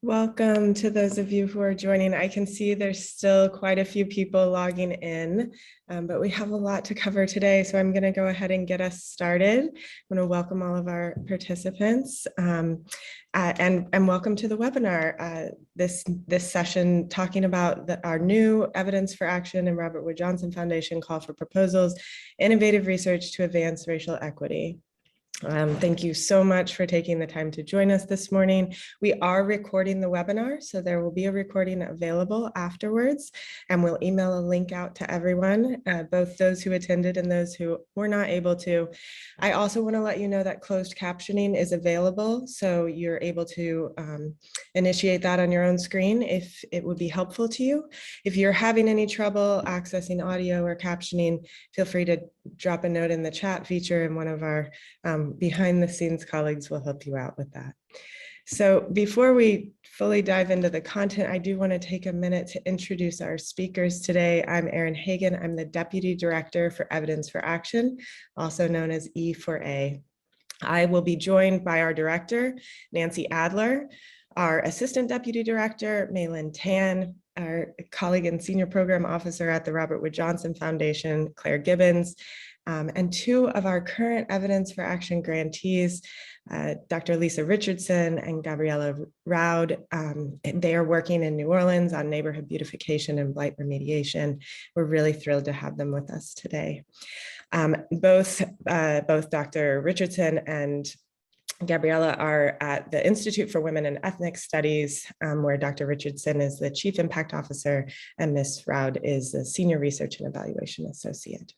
Welcome to those of you who are joining. I can see there's still quite a few people logging in, but we have a lot to cover today. So I'm going to go ahead and get us started. I want to welcome all of our participants and welcome to the webinar. This session talking about our new Evidence for Action and Robert Wood Johnson Foundation Call for Proposals, Innovative Research to Advance Racial Equity. Thank you so much for taking the time to join us this morning. We are recording the webinar, so there will be a recording available afterwards, and we'll email a link out to everyone, both those who attended and those who were not able to. I also want to let you know that closed captioning is available, so you're able to initiate that on your own screen if it would be helpful to you. If you're having any trouble accessing audio or captioning, feel free to drop a note in the chat feature, and one of our behind the scenes colleagues will help you out with that. So before we fully dive into the content, I do want to take a minute to introduce our speakers today. I'm Erin Hagan. I'm the Deputy Director for Evidence for Action, also known as E4A. I will be joined by our director, Nancy Adler, our Assistant Deputy Director, Maylin Tan, our colleague and Senior Program Officer at the Robert Wood Johnson Foundation, Claire Gibbons, and two of our current Evidence for Action grantees, Dr. Lisa Richardson and Gabriella Roud. They are working in New Orleans on neighborhood beautification and blight remediation. We're really thrilled to have them with us today. Both Dr. Richardson and Gabriella are at the Institute for Women and Ethnic Studies, where Dr. Richardson is the Chief Impact Officer and Ms. Roud is the Senior Research and Evaluation Associate.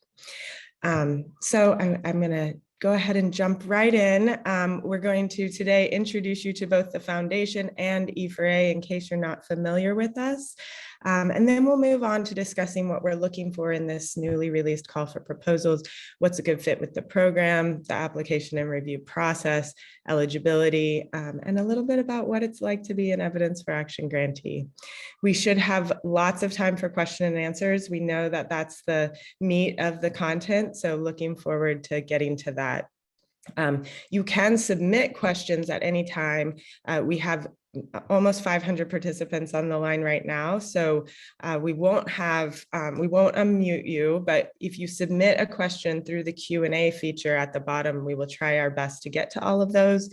So I'm going to go ahead and jump right in. We're going to today introduce you to both the foundation and E4A in case you're not familiar with us. And then we'll move on to discussing what we're looking for in this newly released call for proposals, what's a good fit with the program, the application and review process, eligibility, and a little bit about what it's like to be an Evidence for Action grantee. We should have lots of time for question and answers. We know that that's the meat of the content, so looking forward to getting to that. You can submit questions at any time. We have almost 500 participants on the line right now, so we won't unmute you, but if you submit a question through the Q&A feature at the bottom, we will try our best to get to all of those.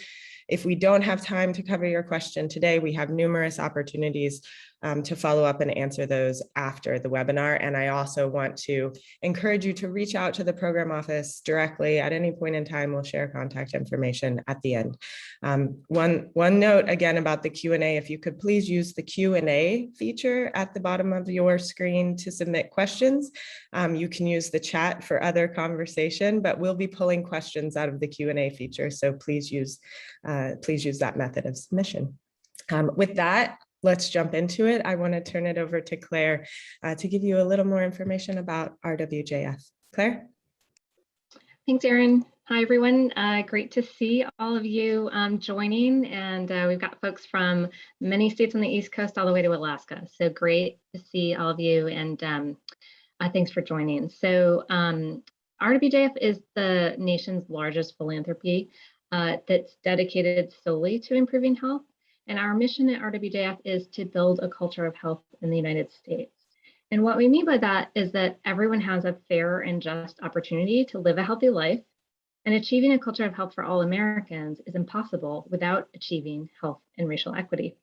If we don't have time to cover your question today, we have numerous opportunities to follow up and answer those after the webinar. And I also want to encourage you to reach out to the program office directly at any point in time. We'll share contact information at the end. One note again about the Q&A, if you could please use the Q&A feature at the bottom of your screen to submit questions. You can use the chat for other conversation, but we'll be pulling questions out of the Q&A feature. So please use that method of submission. With that, let's jump into it. I want to turn it over to Claire to give you a little more information about RWJF. Claire? Thanks, Erin. Hi, everyone. Great to see all of you joining. And we've got folks from many states on the East Coast all the way to Alaska. So great to see all of you. And thanks for joining. So RWJF is the nation's largest philanthropy that's dedicated solely to improving health. And our mission at RWJF is to build a culture of health in the United States. And what we mean by that is that everyone has a fair and just opportunity to live a healthy life, and achieving a culture of health for all Americans is impossible without achieving health and racial equity.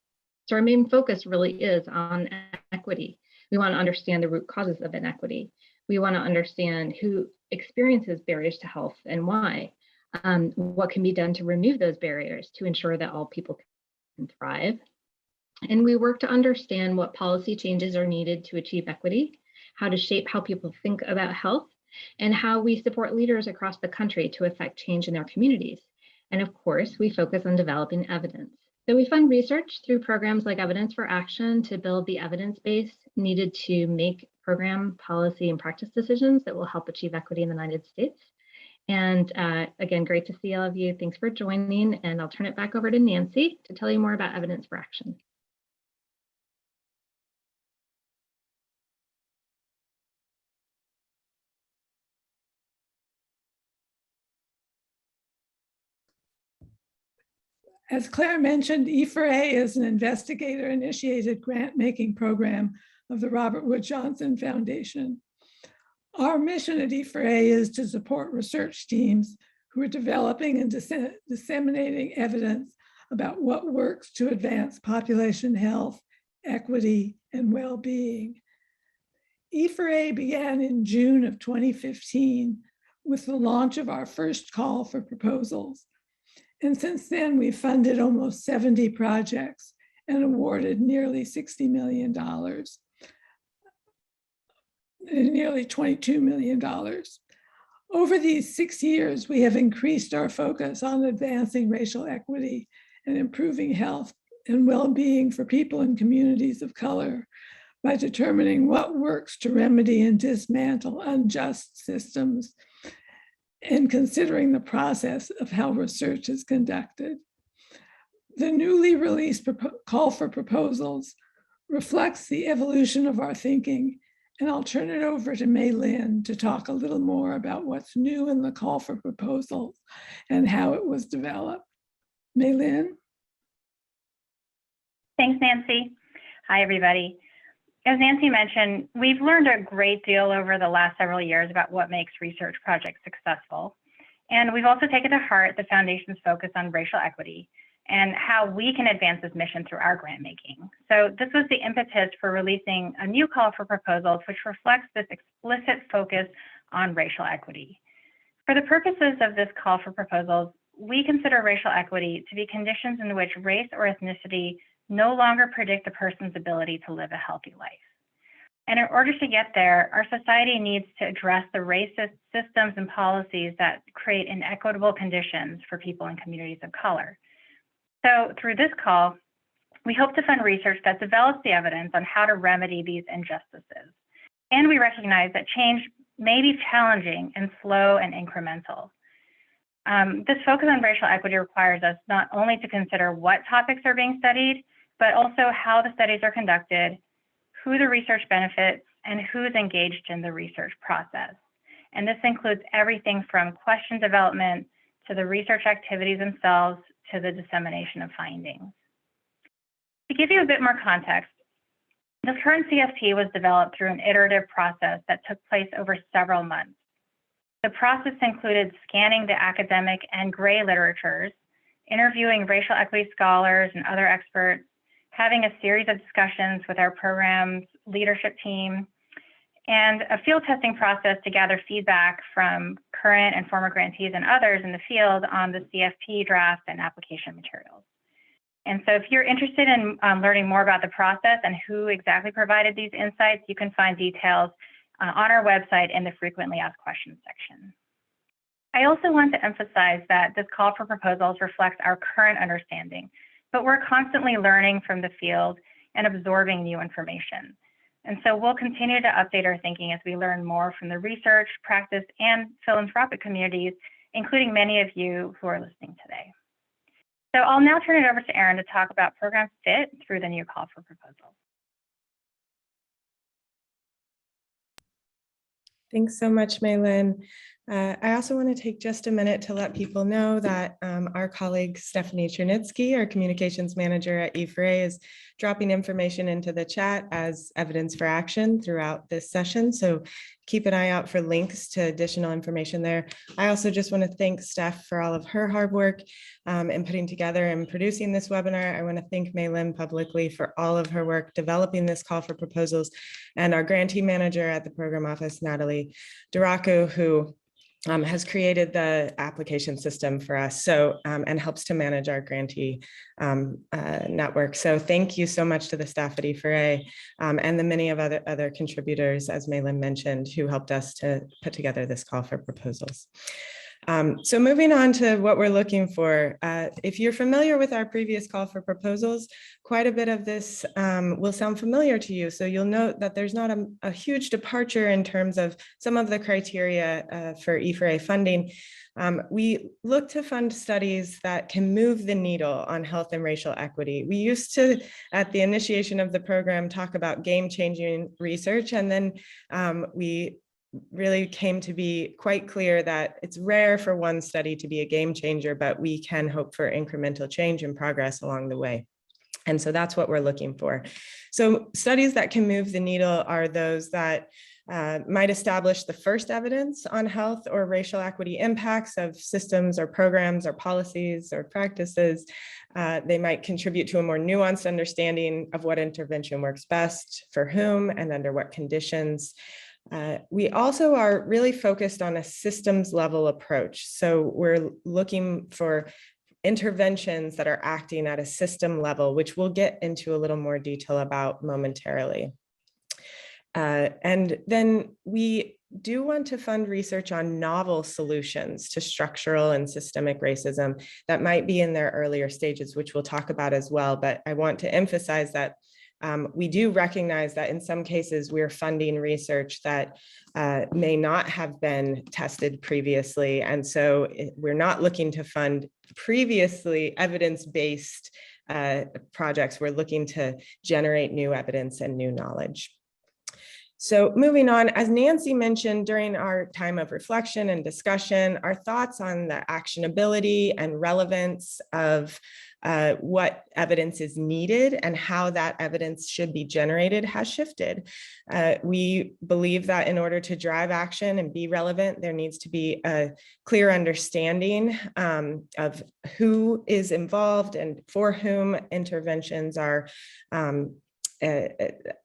So our main focus really is on equity. We want to understand the root causes of inequity. We want to understand who experiences barriers to health and why. What can be done to remove those barriers to ensure that all people can thrive. And we work to understand what policy changes are needed to achieve equity, how to shape how people think about health, and how we support leaders across the country to affect change in their communities. And of course, we focus on developing evidence. So we fund research through programs like Evidence for Action to build the evidence base needed to make program, policy, and practice decisions that will help achieve equity in the United States. And again, great to see all of you. Thanks for joining. And I'll turn it back over to Nancy to tell you more about Evidence for Action. As Claire mentioned, E4A is an investigator-initiated grant-making program of the Robert Wood Johnson Foundation. Our mission at E4A is to support research teams who are developing and disseminating evidence about what works to advance population health, equity, and well-being. E4A began in June of 2015 with the launch of our first call for proposals. And since then, we've funded almost 70 projects and awarded nearly $60 million, nearly $22 million. Over these 6 years, we have increased our focus on advancing racial equity and improving health and well-being for people in communities of color by determining what works to remedy and dismantle unjust systems and considering the process of how research is conducted. The newly released call for proposals reflects the evolution of our thinking, and I'll turn it over to Mei Lin to talk a little more about what's new in the call for proposals and how it was developed. Mei Lin? Thanks, Nancy. Hi, everybody. As Nancy mentioned, we've learned a great deal over the last several years about what makes research projects successful. And we've also taken to heart the Foundation's focus on racial equity and how we can advance this mission through our grant making. So this was the impetus for releasing a new call for proposals, which reflects this explicit focus on racial equity. For the purposes of this call for proposals, we consider racial equity to be conditions in which race or ethnicity no longer predict a person's ability to live a healthy life. And in order to get there, our society needs to address the racist systems and policies that create inequitable conditions for people in communities of color. So through this call, we hope to fund research that develops the evidence on how to remedy these injustices. And we recognize that change may be challenging and slow and incremental. This focus on racial equity requires us not only to consider what topics are being studied, but also how the studies are conducted, who the research benefits, and who's engaged in the research process. And this includes everything from question development to the research activities themselves to the dissemination of findings. To give you a bit more context, the current CFP was developed through an iterative process that took place over several months. The process included scanning the academic and gray literatures, interviewing racial equity scholars and other experts, having a series of discussions with our program's leadership team, and a field testing process to gather feedback from current and former grantees and others in the field on the CFP draft and application materials. And so if you're interested in learning more about the process and who exactly provided these insights, you can find details on our website in the frequently asked questions section. I also want to emphasize that this call for proposals reflects our current understanding, but we're constantly learning from the field and absorbing new information. And so we'll continue to update our thinking as we learn more from the research, practice, and philanthropic communities, including many of you who are listening today. So I'll now turn it over to Erin to talk about program fit through the new call for proposals. Thanks so much, Mei Lin. I also want to take just a minute to let people know that our colleague Stephanie Chernitsky, our communications manager at E4A, is dropping information into the chat as evidence for action throughout this session. So keep an eye out for links to additional information there. I also just want to thank Steph for all of her hard work in putting together and producing this webinar. I want to thank Mei Lin publicly for all of her work developing this call for proposals, and our grantee manager at the program office, Natalie Duraku, who has created the application system for us, so and helps to manage our grantee network. So thank you so much to the staff at E4A and the many of other contributors, as Mei Lin mentioned, who helped us to put together this call for proposals. So moving on to what we're looking for, if you're familiar with our previous call for proposals, quite a bit of this will sound familiar to you. So you'll note that there's not a huge departure in terms of some of the criteria for E4A funding. We look to fund studies that can move the needle on health and racial equity. We used to, at the initiation of the program, talk about game-changing research, and then we really came to be quite clear that it's rare for one study to be a game changer, but we can hope for incremental change and progress along the way. And so that's what we're looking for. So studies that can move the needle are those that might establish the first evidence on health or racial equity impacts of systems or programs or policies or practices. They might contribute to a more nuanced understanding of what intervention works best for whom and under what conditions. We also are really focused on a systems level approach. So we're looking for interventions that are acting at a system level, which we'll get into a little more detail about momentarily. And then we do want to fund research on novel solutions to structural and systemic racism that might be in their earlier stages, which we'll talk about as well. But I want to emphasize that we do recognize that in some cases we're funding research that may not have been tested previously. And so we're not looking to fund previously evidence-based projects. We're looking to generate new evidence and new knowledge. So moving on, as Nancy mentioned during our time of reflection and discussion, our thoughts on the actionability and relevance of what evidence is needed and how that evidence should be generated has shifted. We believe that in order to drive action and be relevant, there needs to be a clear understanding of who is involved and for whom interventions are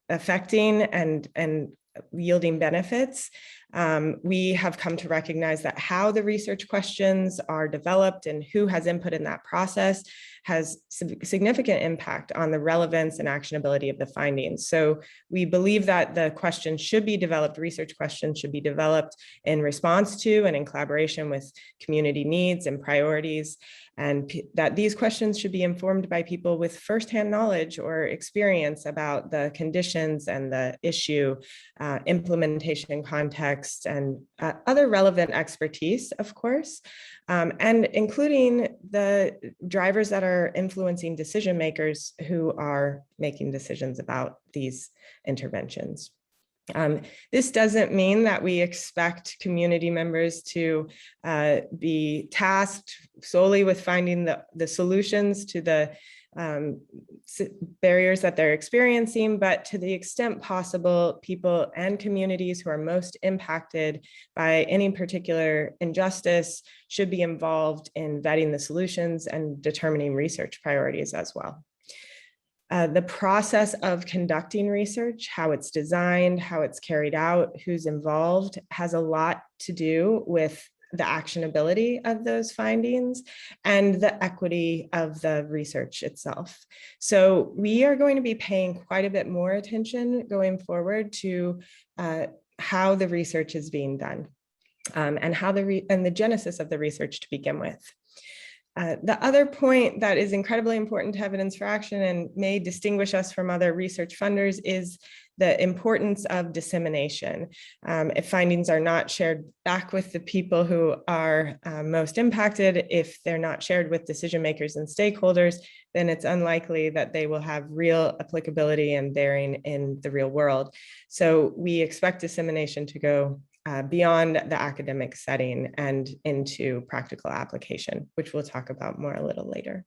affecting and yielding benefits. We have come to recognize that how the research questions are developed and who has input in that process has significant impact on the relevance and actionability of the findings. So we believe that the questions should be developed, research questions should be developed in response to and in collaboration with community needs and priorities, and that these questions should be informed by people with firsthand knowledge or experience about the conditions and the issue, implementation context, and other relevant expertise, of course, and including the drivers that are influencing decision makers who are making decisions about these interventions. This doesn't mean that we expect community members to be tasked solely with finding the solutions to the barriers that they're experiencing, but to the extent possible, people and communities who are most impacted by any particular injustice should be involved in vetting the solutions and determining research priorities as well. The process of conducting research, how it's designed, how it's carried out, who's involved, has a lot to do with the actionability of those findings and the equity of the research itself. So we are going to be paying quite a bit more attention going forward to how the research is being done and how the genesis of the research to begin with. The other point that is incredibly important to evidence for action and may distinguish us from other research funders is the importance of dissemination. If findings are not shared back with the people who are most impacted, if they're not shared with decision makers and stakeholders, then it's unlikely that they will have real applicability and bearing in the real world. So we expect dissemination to go beyond the academic setting and into practical application, which we'll talk about more a little later.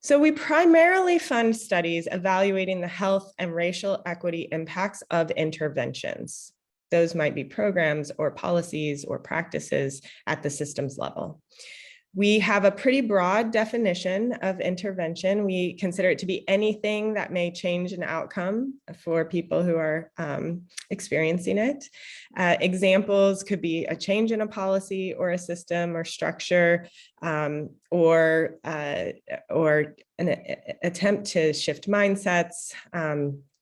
So we primarily fund studies evaluating the health and racial equity impacts of interventions. Those might be programs or policies or practices at the systems level. We have a pretty broad definition of intervention. We consider it to be anything that may change an outcome for people who are experiencing it. Examples could be a change in a policy or a system or structure, or an attempt to shift mindsets,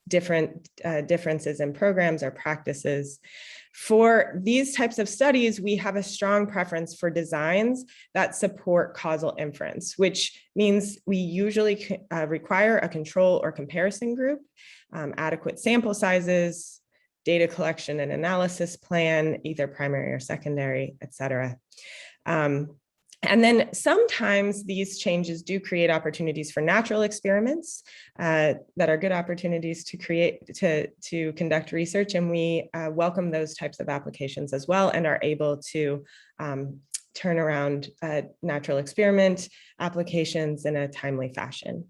differences in programs or practices. For these types of studies, we have a strong preference for designs that support causal inference, which means we usually require a control or comparison group, adequate sample sizes, data collection and analysis plan, either primary or secondary, et cetera. And then sometimes these changes do create opportunities for natural experiments that are good opportunities to conduct research. And we welcome those types of applications as well, and are able to turn around natural experiment applications in a timely fashion.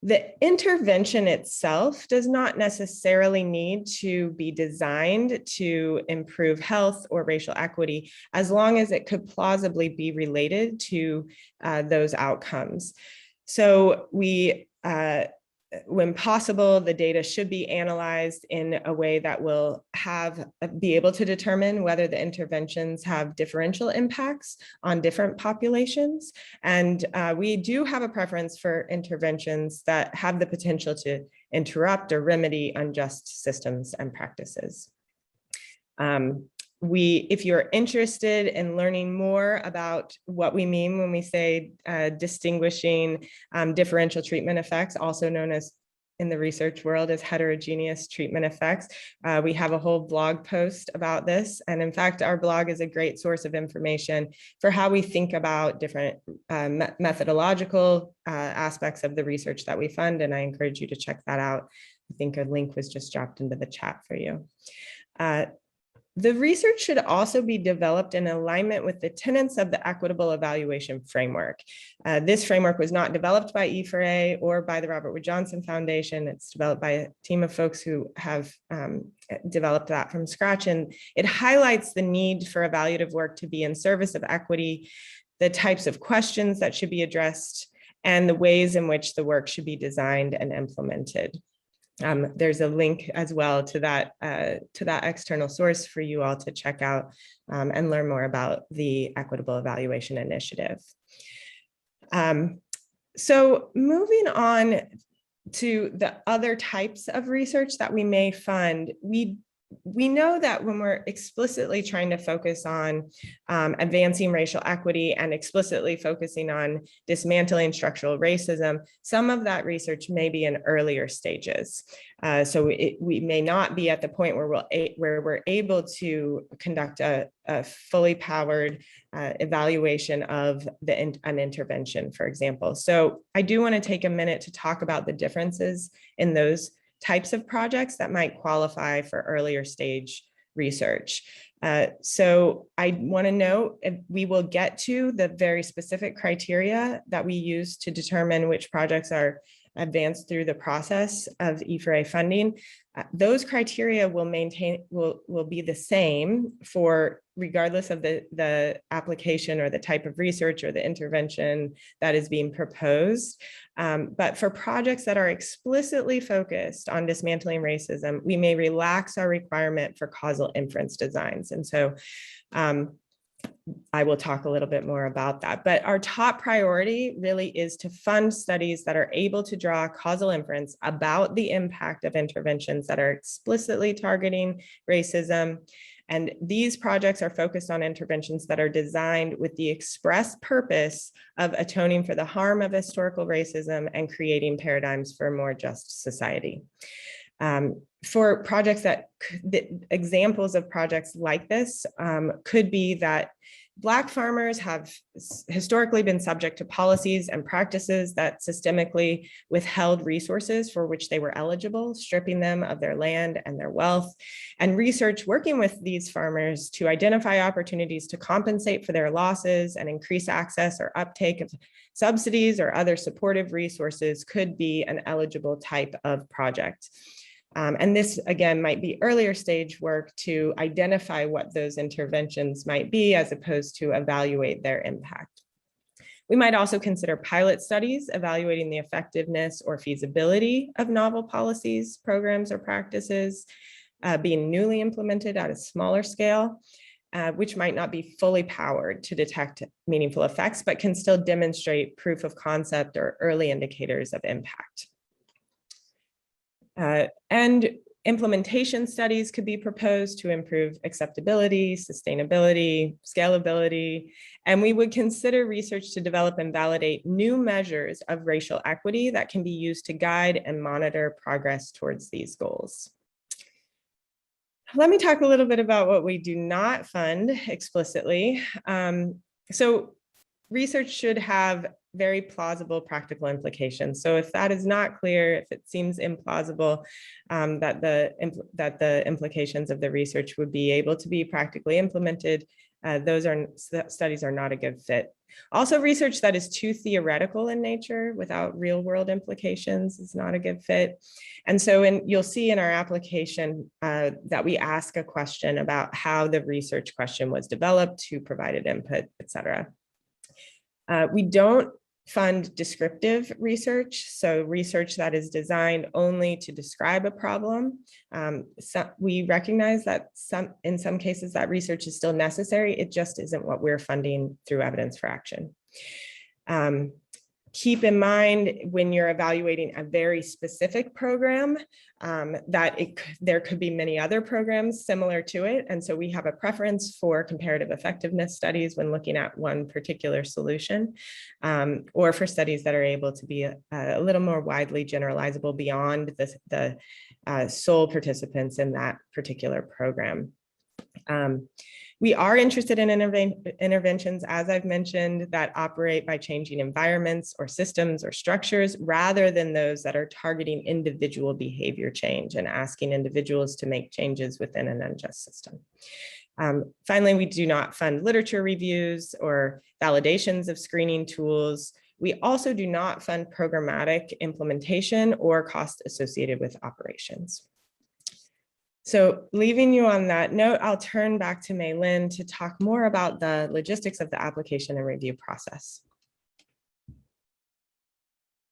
The intervention itself does not necessarily need to be designed to improve health or racial equity, as long as it could plausibly be related to those outcomes. So when possible, the data should be analyzed in a way that will be able to determine whether the interventions have differential impacts on different populations. And we do have a preference for interventions that have the potential to interrupt or remedy unjust systems and practices. If you're interested in learning more about what we mean when we say distinguishing differential treatment effects, also known as in the research world as heterogeneous treatment effects, we have a whole blog post about this. And in fact, our blog is a great source of information for how we think about different methodological aspects of the research that we fund. And I encourage you to check that out. I think a link was just dropped into the chat for you. The research should also be developed in alignment with the tenets of the equitable evaluation framework. This framework was not developed by E4A or by the Robert Wood Johnson Foundation. It's developed by a team of folks who have developed that from scratch. And it highlights the need for evaluative work to be in service of equity, the types of questions that should be addressed, and the ways in which the work should be designed and implemented. There's a link as well to that external source for you all to check out and learn more about the Equitable Evaluation Initiative. So moving on to the other types of research that we may fund, we know that when we're explicitly trying to focus on advancing racial equity and explicitly focusing on dismantling structural racism, some of that research may be in earlier stages. So we may not be at the point where we're able to conduct a fully powered evaluation of an intervention, for example. So I do want to take a minute to talk about the differences in those types of projects that might qualify for earlier stage research. So I want to note, we will get to the very specific criteria that we use to determine which projects are advanced through the process of E4A funding. Those criteria will be the same for regardless of the application or the type of research or the intervention that is being proposed. But for projects that are explicitly focused on dismantling racism, we may relax our requirement for causal inference designs. And so I will talk a little bit more about that, but our top priority really is to fund studies that are able to draw causal inference about the impact of interventions that are explicitly targeting racism. And these projects are focused on interventions that are designed with the express purpose of atoning for the harm of historical racism and creating paradigms for a more just society. For projects examples of projects like this could be that Black farmers have historically been subject to policies and practices that systemically withheld resources for which they were eligible, stripping them of their land and their wealth. And research working with these farmers to identify opportunities to compensate for their losses and increase access or uptake of subsidies or other supportive resources could be an eligible type of project. And this, again, might be earlier stage work to identify what those interventions might be as opposed to evaluate their impact. We might also consider pilot studies evaluating the effectiveness or feasibility of novel policies, programs, or practices being newly implemented at a smaller scale, which might not be fully powered to detect meaningful effects, but can still demonstrate proof of concept or early indicators of impact. And implementation studies could be proposed to improve acceptability, sustainability, scalability, and we would consider research to develop and validate new measures of racial equity that can be used to guide and monitor progress towards these goals. Let me talk a little bit about what we do not fund explicitly. So research should have very plausible practical implications. So if that is not clear, if it seems implausible that the implications of the research would be able to be practically implemented, those studies are not a good fit. Also, research that is too theoretical in nature without real world implications is not a good fit. And so you'll see in our application that we ask a question about how the research question was developed, who provided input, et cetera. We don't fund descriptive research, so research that is designed only to describe a problem. We recognize that in some cases that research is still necessary, it just isn't what we're funding through Evidence for Action. Keep in mind when you're evaluating a very specific program that there could be many other programs similar to it. And so we have a preference for comparative effectiveness studies when looking at one particular solution, or for studies that are able to be a little more widely generalizable beyond the sole participants in that particular program. We are interested in interventions, as I've mentioned, that operate by changing environments or systems or structures rather than those that are targeting individual behavior change and asking individuals to make changes within an unjust system. Finally, we do not fund literature reviews or validations of screening tools. We also do not fund programmatic implementation or cost associated with operations. So leaving you on that note, I'll turn back to Mei Lin to talk more about the logistics of the application and review process.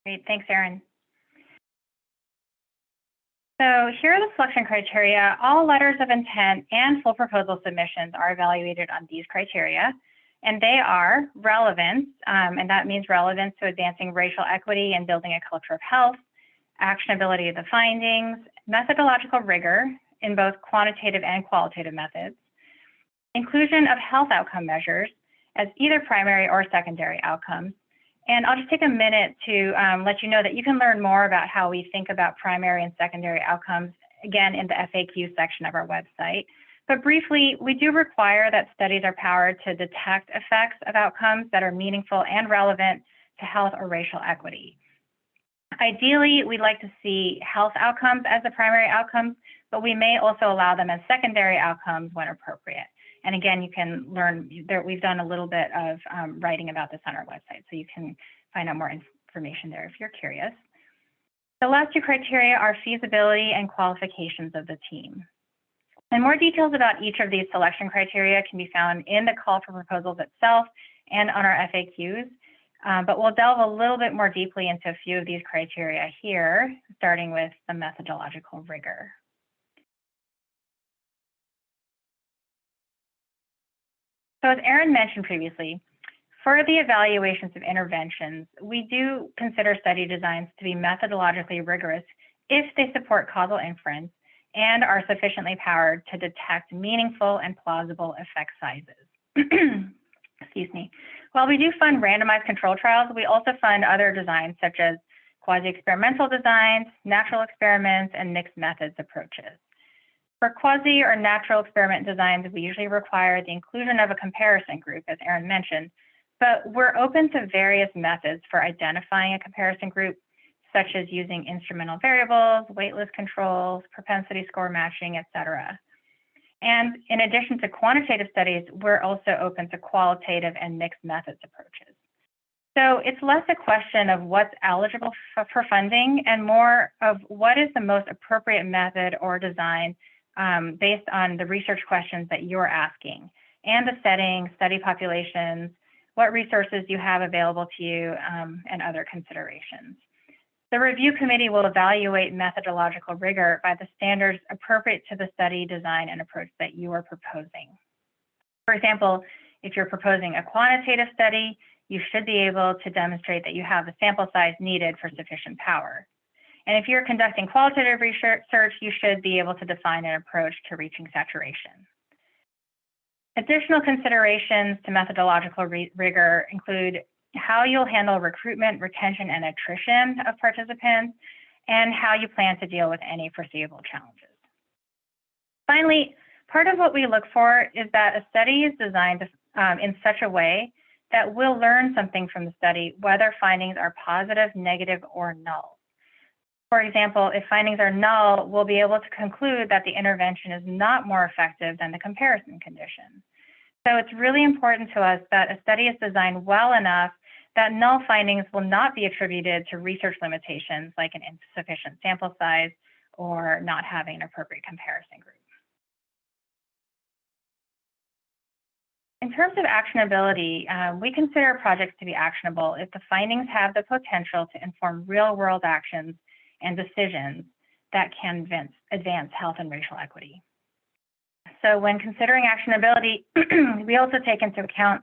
Great, thanks, Erin. So here are the selection criteria. All letters of intent and full proposal submissions are evaluated on these criteria, and they are relevance, and that means relevance to advancing racial equity and building a culture of health, actionability of the findings, methodological rigor in both quantitative and qualitative methods, inclusion of health outcome measures as either primary or secondary outcomes. And I'll just take a minute to let you know that you can learn more about how we think about primary and secondary outcomes, again, in the FAQ section of our website. But briefly, we do require that studies are powered to detect effects of outcomes that are meaningful and relevant to health or racial equity. Ideally, we'd like to see health outcomes as the primary outcomes, but we may also allow them as secondary outcomes when appropriate. And again, you can learn, we've done a little bit of writing about this on our website, so you can find out more information there if you're curious. The last two criteria are feasibility and qualifications of the team. And more details about each of these selection criteria can be found in the call for proposals itself and on our FAQs. But we'll delve a little bit more deeply into a few of these criteria here, starting with the methodological rigor. So as Erin mentioned previously, for the evaluations of interventions, we do consider study designs to be methodologically rigorous if they support causal inference and are sufficiently powered to detect meaningful and plausible effect sizes. Excuse me. While we do fund randomized control trials, we also fund other designs such as quasi-experimental designs, natural experiments, and mixed methods approaches. For quasi or natural experiment designs, we usually require the inclusion of a comparison group, as Erin mentioned, but we're open to various methods for identifying a comparison group, such as using instrumental variables, waitlist controls, propensity score matching, et cetera. And in addition to quantitative studies, we're also open to qualitative and mixed methods approaches. So it's less a question of what's eligible for funding and more of what is the most appropriate method or design based on the research questions that you're asking and the setting, study populations, what resources you have available to you, and other considerations. The review committee will evaluate methodological rigor by the standards appropriate to the study design and approach that you are proposing. For example, if you're proposing a quantitative study, you should be able to demonstrate that you have the sample size needed for sufficient power. And if you're conducting qualitative research, you should be able to define an approach to reaching saturation. Additional considerations to methodological rigor include how you'll handle recruitment, retention, and attrition of participants, and how you plan to deal with any foreseeable challenges. Finally, part of what we look for is that a study is designed in such a way that we'll learn something from the study, whether findings are positive, negative, or null. For example, if findings are null, we'll be able to conclude that the intervention is not more effective than the comparison condition. So it's really important to us that a study is designed well enough that null findings will not be attributed to research limitations like an insufficient sample size or not having an appropriate comparison group. In terms of actionability, we consider projects to be actionable if the findings have the potential to inform real-world actions and decisions that can advance health and racial equity. So when considering actionability, we also take into account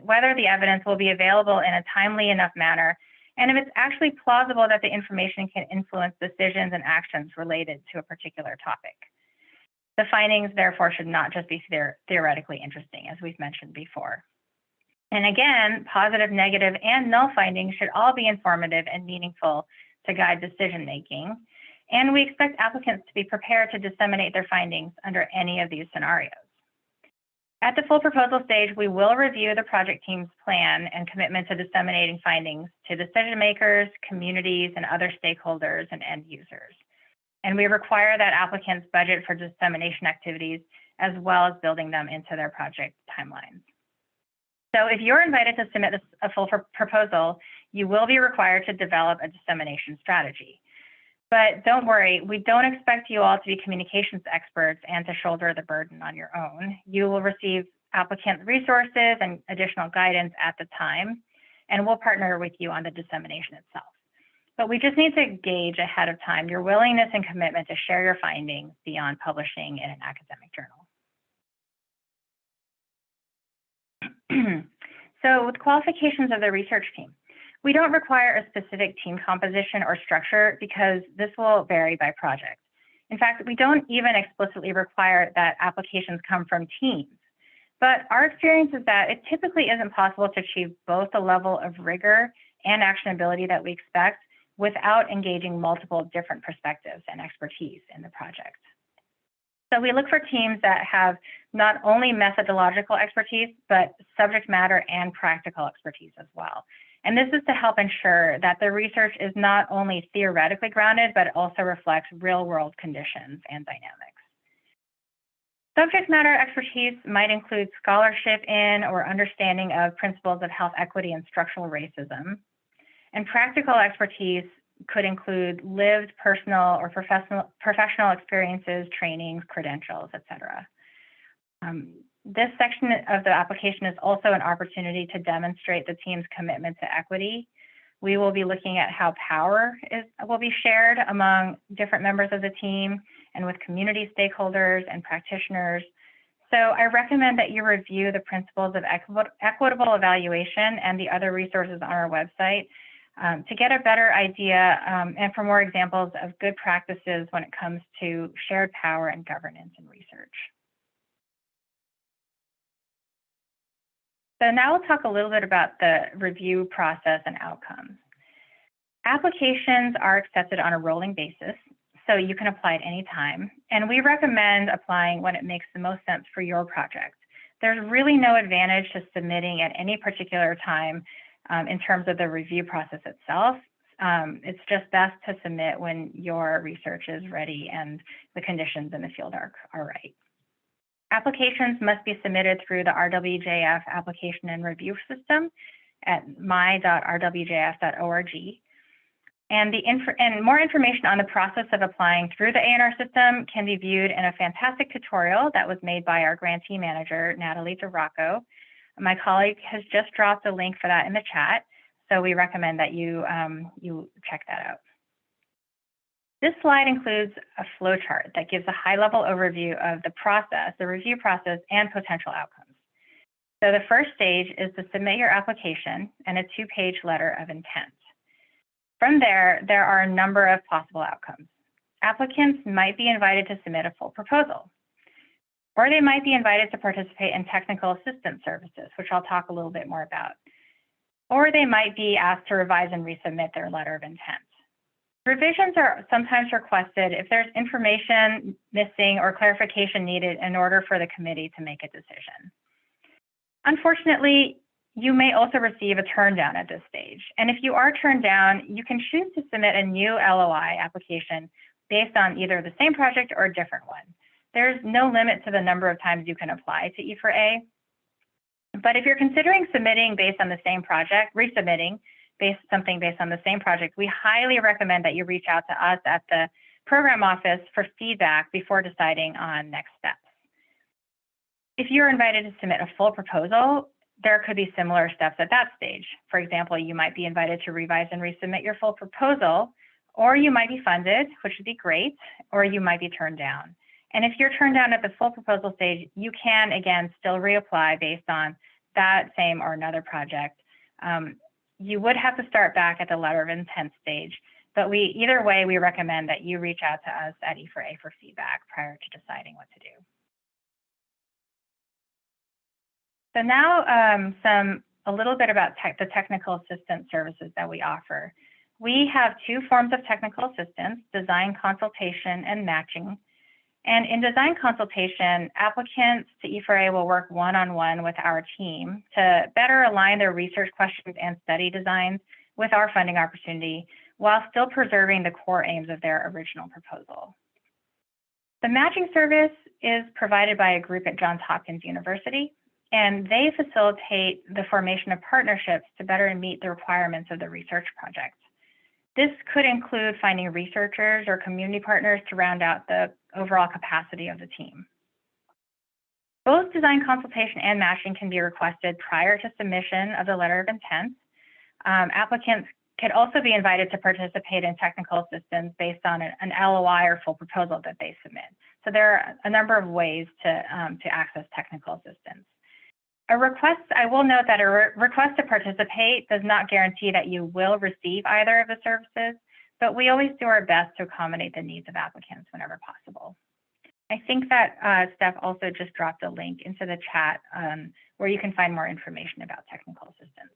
whether the evidence will be available in a timely enough manner, and if it's actually plausible that the information can influence decisions and actions related to a particular topic. The findings, therefore, should not just be theoretically interesting, as we've mentioned before. And again, positive, negative, and null findings should all be informative and meaningful to guide decision-making. And we expect applicants to be prepared to disseminate their findings under any of these scenarios. At the full proposal stage, we will review the project team's plan and commitment to disseminating findings to decision makers, communities, and other stakeholders and end users. And we require that applicants budget for dissemination activities as well as building them into their project timelines. So if you're invited to submit a full proposal, you will be required to develop a dissemination strategy. But don't worry, we don't expect you all to be communications experts and to shoulder the burden on your own. You will receive applicant resources and additional guidance at the time, and we'll partner with you on the dissemination itself. But we just need to gauge ahead of time your willingness and commitment to share your findings beyond publishing in an academic journal. So with qualifications of the research team, we don't require a specific team composition or structure because this will vary by project. In fact, we don't even explicitly require that applications come from teams. But our experience is that it typically isn't possible to achieve both the level of rigor and actionability that we expect without engaging multiple different perspectives and expertise in the project. So we look for teams that have not only methodological expertise, but subject matter and practical expertise as well. And this is to help ensure that the research is not only theoretically grounded, but also reflects real-world conditions and dynamics. Subject matter expertise might include scholarship in or understanding of principles of health equity and structural racism. And practical expertise could include lived, personal, or professional experiences, trainings, credentials, etc. This section of the application is also an opportunity to demonstrate the team's commitment to equity. We will be looking at how power will be shared among different members of the team and with community stakeholders and practitioners. So I recommend that you review the principles of equitable evaluation and the other resources on our website to get a better idea and for more examples of good practices when it comes to shared power and governance in research. So now we'll talk a little bit about the review process and outcomes. Applications are accepted on a rolling basis, so you can apply at any time. And we recommend applying when it makes the most sense for your project. There's really no advantage to submitting at any particular time in terms of the review process itself. It's just best to submit when your research is ready and the conditions in the field are right. Applications must be submitted through the RWJF application and review system at my.rwjf.org. And more information on the process of applying through the A&R system can be viewed in a fantastic tutorial that was made by our grantee manager, Natalie DeRocco. My colleague has just dropped a link for that in the chat, so we recommend that you check that out. This slide includes a flowchart that gives a high-level overview of the process, the review process, and potential outcomes. So the first stage is to submit your application and a 2-page letter of intent. From there, there are a number of possible outcomes. Applicants might be invited to submit a full proposal, or they might be invited to participate in technical assistance services, which I'll talk a little bit more about. Or they might be asked to revise and resubmit their letter of intent. Revisions are sometimes requested if there's information missing or clarification needed in order for the committee to make a decision. Unfortunately, you may also receive a turn down at this stage. And if you are turned down, you can choose to submit a new LOI application based on either the same project or a different one. There's no limit to the number of times you can apply to E4A. But if you're considering submitting based on the same project, resubmitting something based on the same project, we highly recommend that you reach out to us at the program office for feedback before deciding on next steps. If you're invited to submit a full proposal, there could be similar steps at that stage. For example, you might be invited to revise and resubmit your full proposal, or you might be funded, which would be great, or you might be turned down. And if you're turned down at the full proposal stage, you can, again, still reapply based on that same or another project. You would have to start back at the letter of intent stage, but either way, we recommend that you reach out to us at E4A for feedback prior to deciding what to do. So now a little bit about the technical assistance services that we offer. We have two forms of technical assistance, design consultation and matching. And in design consultation, applicants to E4A will work one-on-one with our team to better align their research questions and study designs with our funding opportunity while still preserving the core aims of their original proposal. The matching service is provided by a group at Johns Hopkins University, and they facilitate the formation of partnerships to better meet the requirements of the research project. This could include finding researchers or community partners to round out the overall capacity of the team. Both design consultation and matching can be requested prior to submission of the letter of intent. Applicants could also be invited to participate in technical assistance based on an LOI or full proposal that they submit. So there are a number of ways to access technical assistance. I will note that a request to participate does not guarantee that you will receive either of the services, but we always do our best to accommodate the needs of applicants whenever possible. I think that Steph also just dropped a link into the chat where you can find more information about technical assistance.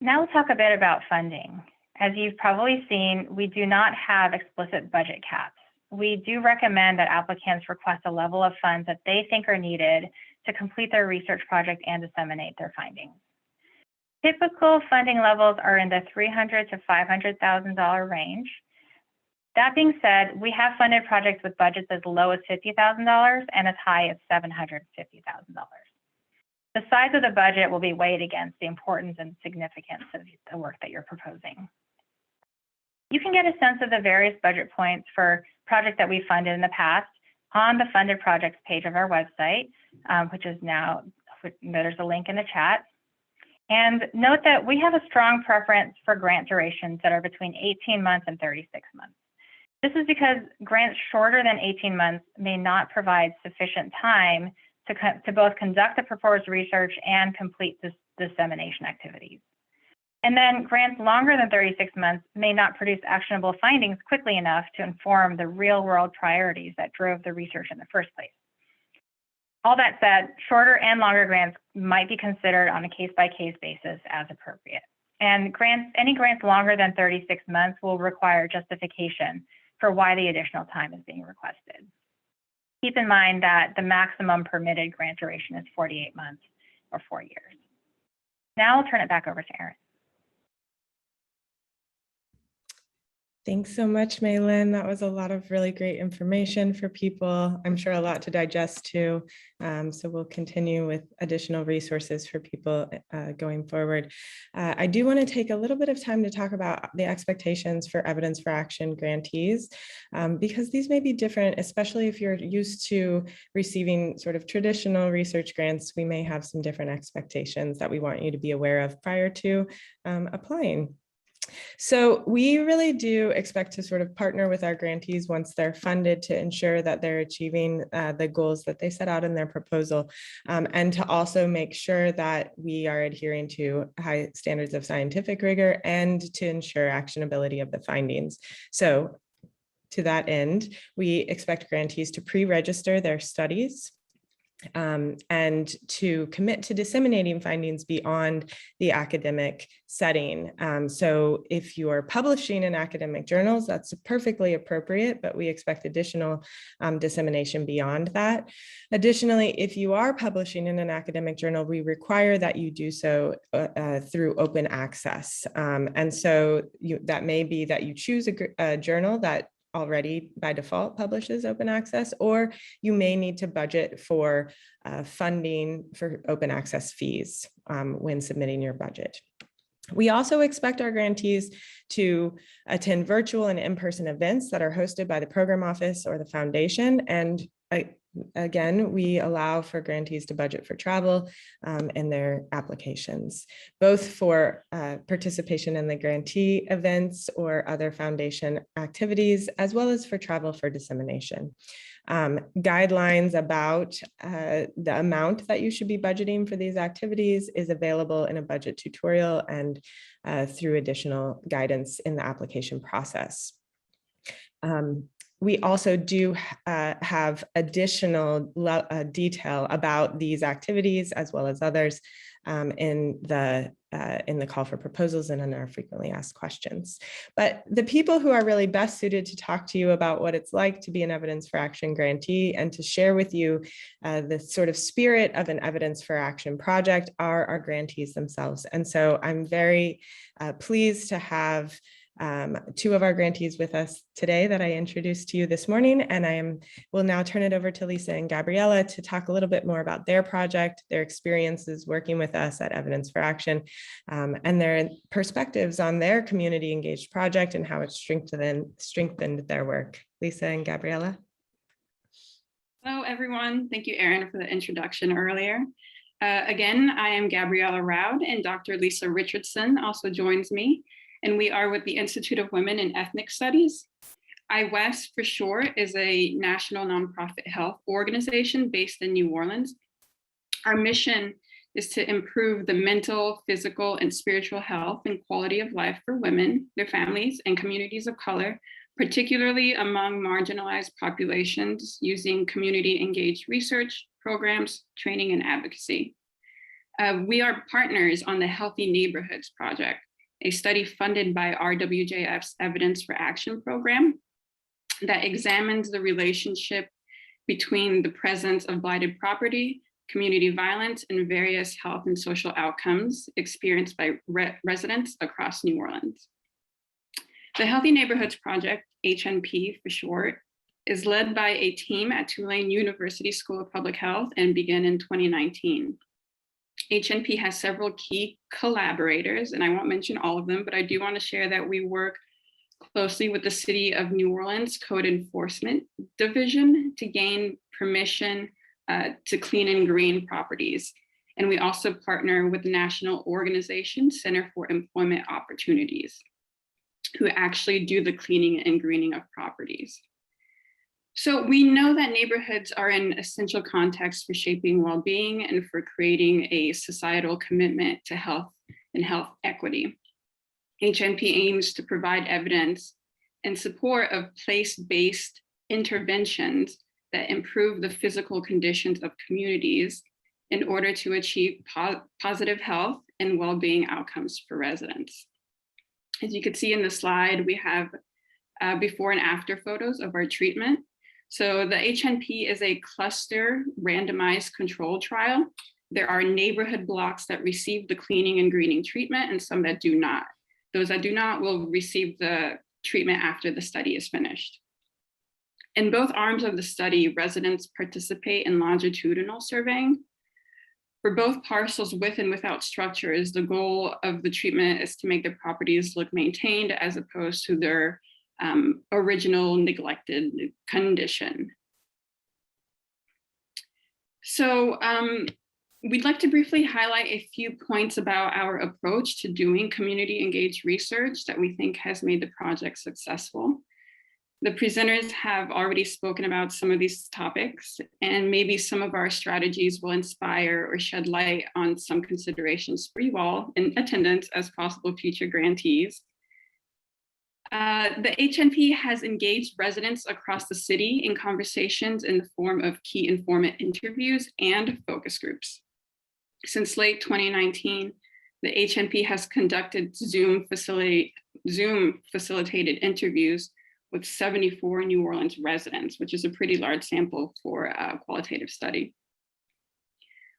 Now we'll talk a bit about funding. As you've probably seen, we do not have explicit budget caps. We do recommend that applicants request a level of funds that they think are needed to complete their research project and disseminate their findings. Typical funding levels are in the $300,000 to $500,000 range. That being said, we have funded projects with budgets as low as $50,000 and as high as $750,000. The size of the budget will be weighed against the importance and significance of the work that you're proposing. You can get a sense of the various budget points for projects that we funded in the past on the funded projects page of our website, which is now, there's a link in the chat. And note that we have a strong preference for grant durations that are between 18 months and 36 months. This is because grants shorter than 18 months may not provide sufficient time to both conduct the proposed research and complete this dissemination activities. And then grants longer than 36 months may not produce actionable findings quickly enough to inform the real-world priorities that drove the research in the first place. All that said, shorter and longer grants might be considered on a case-by-case basis as appropriate. And any grants longer than 36 months will require justification for why the additional time is being requested. Keep in mind that the maximum permitted grant duration is 48 months or 4 years. Now I'll turn it back over to Erin. Thanks so much, Maylin. That was a lot of really great information for people. I'm sure a lot to digest too. So we'll continue with additional resources for people going forward. I do want to take a little bit of time to talk about the expectations for evidence for action grantees, because these may be different, especially if you're used to receiving sort of traditional research grants. We may have some different expectations that we want you to be aware of prior to applying. So we really do expect to sort of partner with our grantees once they're funded to ensure that they're achieving the goals that they set out in their proposal, and to also make sure that we are adhering to high standards of scientific rigor and to ensure actionability of the findings. So to that end, we expect grantees to pre-register their studies and to commit to disseminating findings beyond the academic setting. So if you're publishing in academic journals, that's perfectly appropriate, but we expect additional dissemination beyond that. Additionally, if you are publishing in an academic journal, we require that you do so through open access. And so that may be that you choose a journal that already by default publishes open access, or you may need to budget for funding for open access fees when submitting your budget. We also expect our grantees to attend virtual and in-person events that are hosted by the program office or the foundation. And again, we allow for grantees to budget for travel in their applications, both for participation in the grantee events or other foundation activities, as well as for travel for dissemination. Guidelines about the amount that you should be budgeting for these activities is available in a budget tutorial and through additional guidance in the application process. We also do have additional detail about these activities as well as others in the call for proposals and in our frequently asked questions. But the people who are really best suited to talk to you about what it's like to be an Evidence for Action grantee and to share with you the sort of spirit of an Evidence for Action project are our grantees themselves. And so I'm very pleased to have two of our grantees with us today that I introduced to you this morning, and will now turn it over to Lisa and Gabriella to talk a little bit more about their project, their experiences working with us at Evidence for Action, and their perspectives on their community engaged project and how it's strengthened their work. Lisa and Gabriella. Hello, everyone. Thank you, Erin, for the introduction earlier. Again, I am Gabriella Roud, and Dr. Lisa Richardson also joins me. And we are with the Institute of Women in Ethnic Studies. IWEST, for short, is a national nonprofit health organization based in New Orleans. Our mission is to improve the mental, physical, and spiritual health and quality of life for women, their families, and communities of color, particularly among marginalized populations, using community-engaged research, programs, training, and advocacy. We are partners on the Healthy Neighborhoods Project, a study funded by RWJF's Evidence for Action program that examines the relationship between the presence of blighted property, community violence, and various health and social outcomes experienced by residents across New Orleans. The Healthy Neighborhoods Project, HNP for short, is led by a team at Tulane University School of Public Health and began in 2019. HNP has several key collaborators, and I won't mention all of them, but I do want to share that we work closely with the City of New Orleans Code Enforcement Division to gain permission to clean and green properties. And we also partner with the national organization Center for Employment Opportunities, who actually do the cleaning and greening of properties. So we know that neighborhoods are an essential context for shaping well-being and for creating a societal commitment to health and health equity. HNP aims to provide evidence and support of place-based interventions that improve the physical conditions of communities in order to achieve positive health and well-being outcomes for residents. As you can see in the slide, we have before and after photos of our treatment. So the HNP is a cluster randomized control trial. There are neighborhood blocks that receive the cleaning and greening treatment and some that do not. Those that do not will receive the treatment after the study is finished. In both arms of the study, residents participate in longitudinal surveying. For both parcels with and without structures, the goal of the treatment is to make the properties look maintained as opposed to their original neglected condition. So we'd like to briefly highlight a few points about our approach to doing community engaged research that we think has made the project successful. The presenters have already spoken about some of these topics, and maybe some of our strategies will inspire or shed light on some considerations for you all in attendance as possible future grantees. The HNP has engaged residents across the city in conversations in the form of key informant interviews and focus groups. Since late 2019, the HNP has conducted Zoom facilitated interviews with 74 New Orleans residents, which is a pretty large sample for a qualitative study.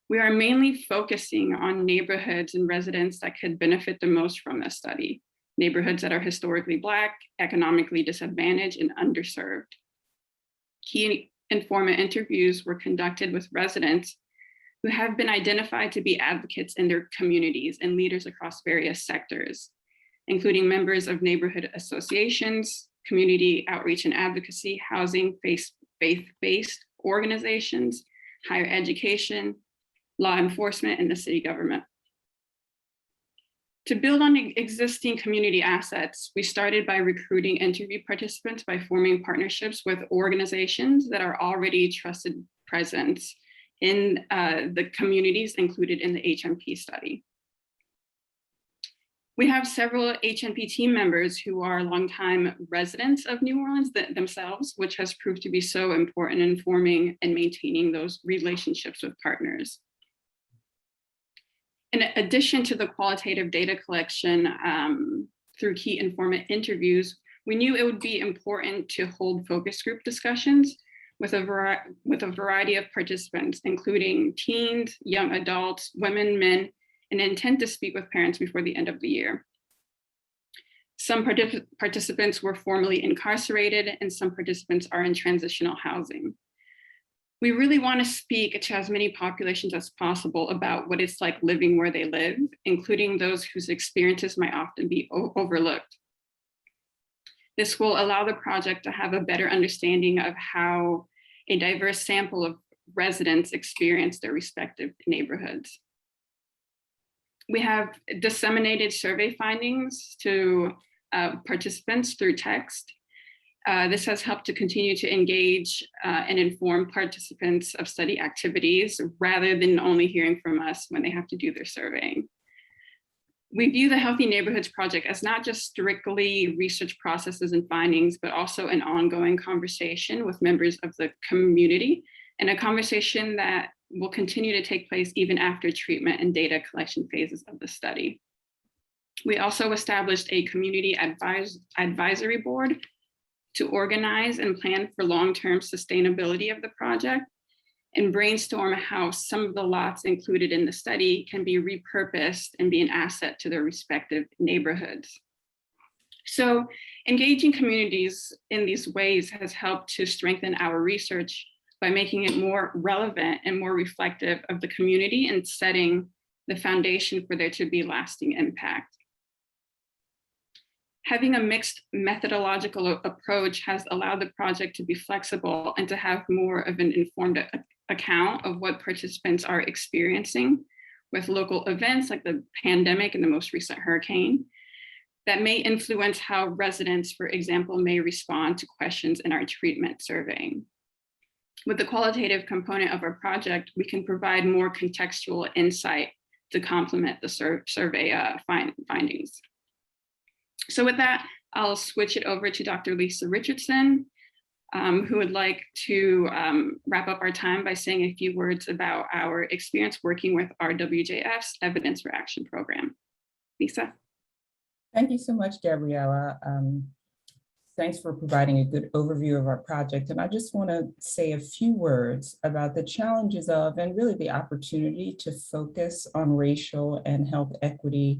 We are mainly focusing on neighborhoods and residents that could benefit the most from this study. Neighborhoods that are historically Black, economically disadvantaged, and underserved. Key informant interviews were conducted with residents who have been identified to be advocates in their communities and leaders across various sectors, including members of neighborhood associations, community outreach and advocacy, housing, faith-based organizations, higher education, law enforcement, and the city government. To build on existing community assets, we started by recruiting interview participants by forming partnerships with organizations that are already trusted presence in the communities included in the HNP study. We have several HNP team members who are longtime residents of New Orleans themselves, which has proved to be so important in forming and maintaining those relationships with partners. In addition to the qualitative data collection through key informant interviews, we knew it would be important to hold focus group discussions with a variety of participants, including teens, young adults, women, men, and intent to speak with parents before the end of the year. Some participants were formerly incarcerated, and some participants are in transitional housing. We really want to speak to as many populations as possible about what it's like living where they live, including those whose experiences might often be overlooked. This will allow the project to have a better understanding of how a diverse sample of residents experience their respective neighborhoods. We have disseminated survey findings to participants through text. This has helped to continue to engage and inform participants of study activities rather than only hearing from us when they have to do their surveying. We view the Healthy Neighborhoods Project as not just strictly research processes and findings, but also an ongoing conversation with members of the community, and a conversation that will continue to take place even after treatment and data collection phases of the study. We also established a community advisory board to organize and plan for long-term sustainability of the project and brainstorm how some of the lots included in the study can be repurposed and be an asset to their respective neighborhoods. So engaging communities in these ways has helped to strengthen our research by making it more relevant and more reflective of the community and setting the foundation for there to be lasting impact. Having a mixed methodological approach has allowed the project to be flexible and to have more of an informed account of what participants are experiencing with local events like the pandemic and the most recent hurricane that may influence how residents, for example, may respond to questions in our treatment surveying. With the qualitative component of our project, we can provide more contextual insight to complement the survey findings. So with that, I'll switch it over to Dr. Lisa Richardson, who would like to wrap up our time by saying a few words about our experience working with RWJF's Evidence for Action program. Lisa. Thank you so much, Gabriella. Thanks for providing a good overview of our project. And I just want to say a few words about the challenges of, and really the opportunity to focus on racial and health equity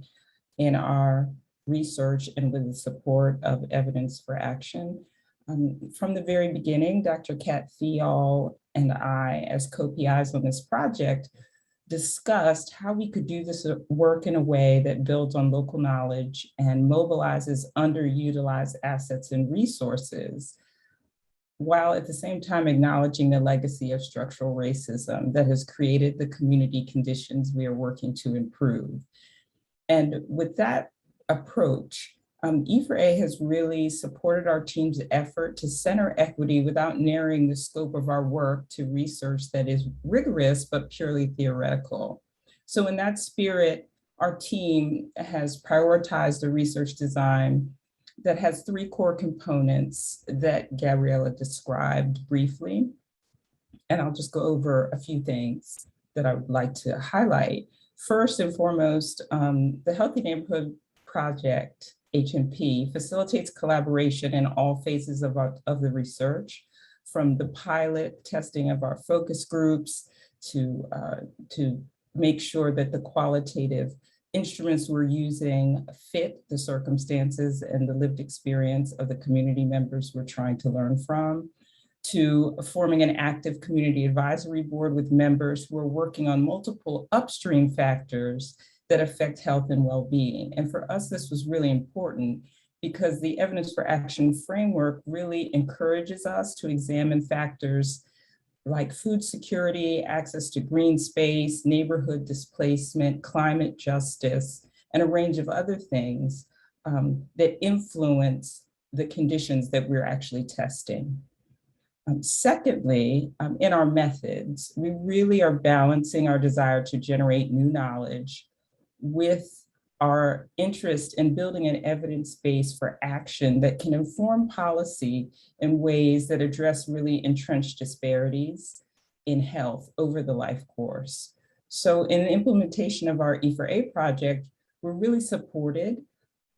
in our research and with the support of Evidence for Action. From the very beginning, Dr. Kat Thial and I, as co-PIs on this project, discussed how we could do this work in a way that builds on local knowledge and mobilizes underutilized assets and resources, while at the same time acknowledging the legacy of structural racism that has created the community conditions we are working to improve. And with that approach, E4A has really supported our team's effort to center equity without narrowing the scope of our work to research that is rigorous but purely theoretical. So in that spirit, our team has prioritized the research design that has three core components that Gabriella described briefly. And I'll just go over a few things that I would like to highlight. First and foremost, the Healthy Neighborhood Project, HNP, facilitates collaboration in all phases of the research, from the pilot testing of our focus groups to make sure that the qualitative instruments we're using fit the circumstances and the lived experience of the community members we're trying to learn from, to forming an active community advisory board with members who are working on multiple upstream factors that affect health and well-being. And for us, this was really important because the evidence for action framework really encourages us to examine factors like food security, access to green space, neighborhood displacement, climate justice, and a range of other things that influence the conditions that we're actually testing. Secondly, in our methods, we really are balancing our desire to generate new knowledge with our interest in building an evidence base for action that can inform policy in ways that address really entrenched disparities in health over the life course. So in the implementation of our E4A project, we're really supported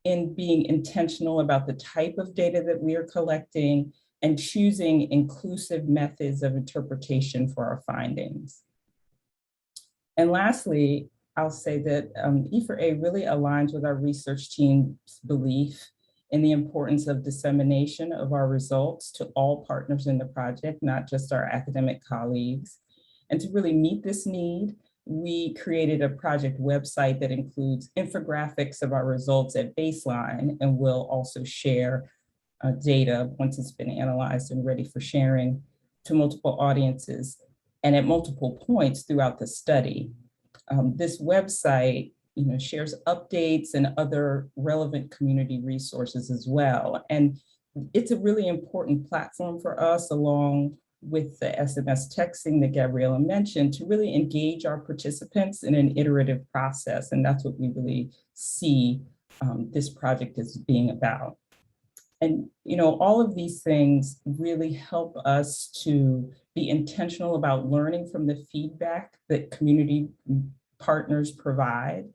in being intentional about the type of data that we are collecting and choosing inclusive methods of interpretation for our findings. And lastly, I'll say that E4A really aligns with our research team's belief in the importance of dissemination of our results to all partners in the project, not just our academic colleagues. And to really meet this need, we created a project website that includes infographics of our results at baseline, and we'll also share data once it's been analyzed and ready for sharing to multiple audiences and at multiple points throughout the study. This website, shares updates and other relevant community resources as well. And it's a really important platform for us, along with the SMS texting that Gabriella mentioned, to really engage our participants in an iterative process. And that's what we really see this project as being about. And all of these things really help us to be intentional about learning from the feedback that community partners provide.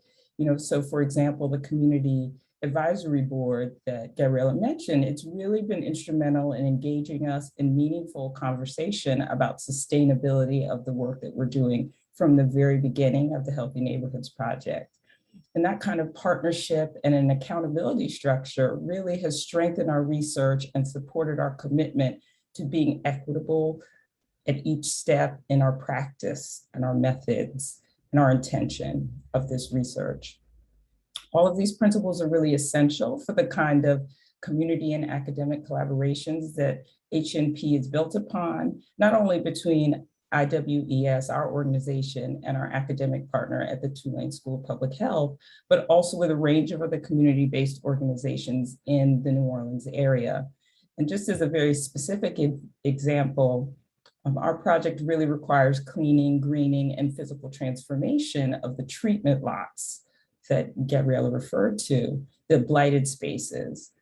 So for example, the community advisory board that Gabriella mentioned, it's really been instrumental in engaging us in meaningful conversation about sustainability of the work that we're doing from the very beginning of the Healthy Neighborhoods Project. And that kind of partnership and an accountability structure really has strengthened our research and supported our commitment to being equitable at each step in our practice and our methods and our intention of this research. All of these principles are really essential for the kind of community and academic collaborations that HNP is built upon, not only between IWES, our organization, and our academic partner at the Tulane School of Public Health, but also with a range of other community-based organizations in the New Orleans area. And just as a very specific example, our project really requires cleaning, greening, and physical transformation of the treatment lots that Gabriella referred to, the blighted spaces.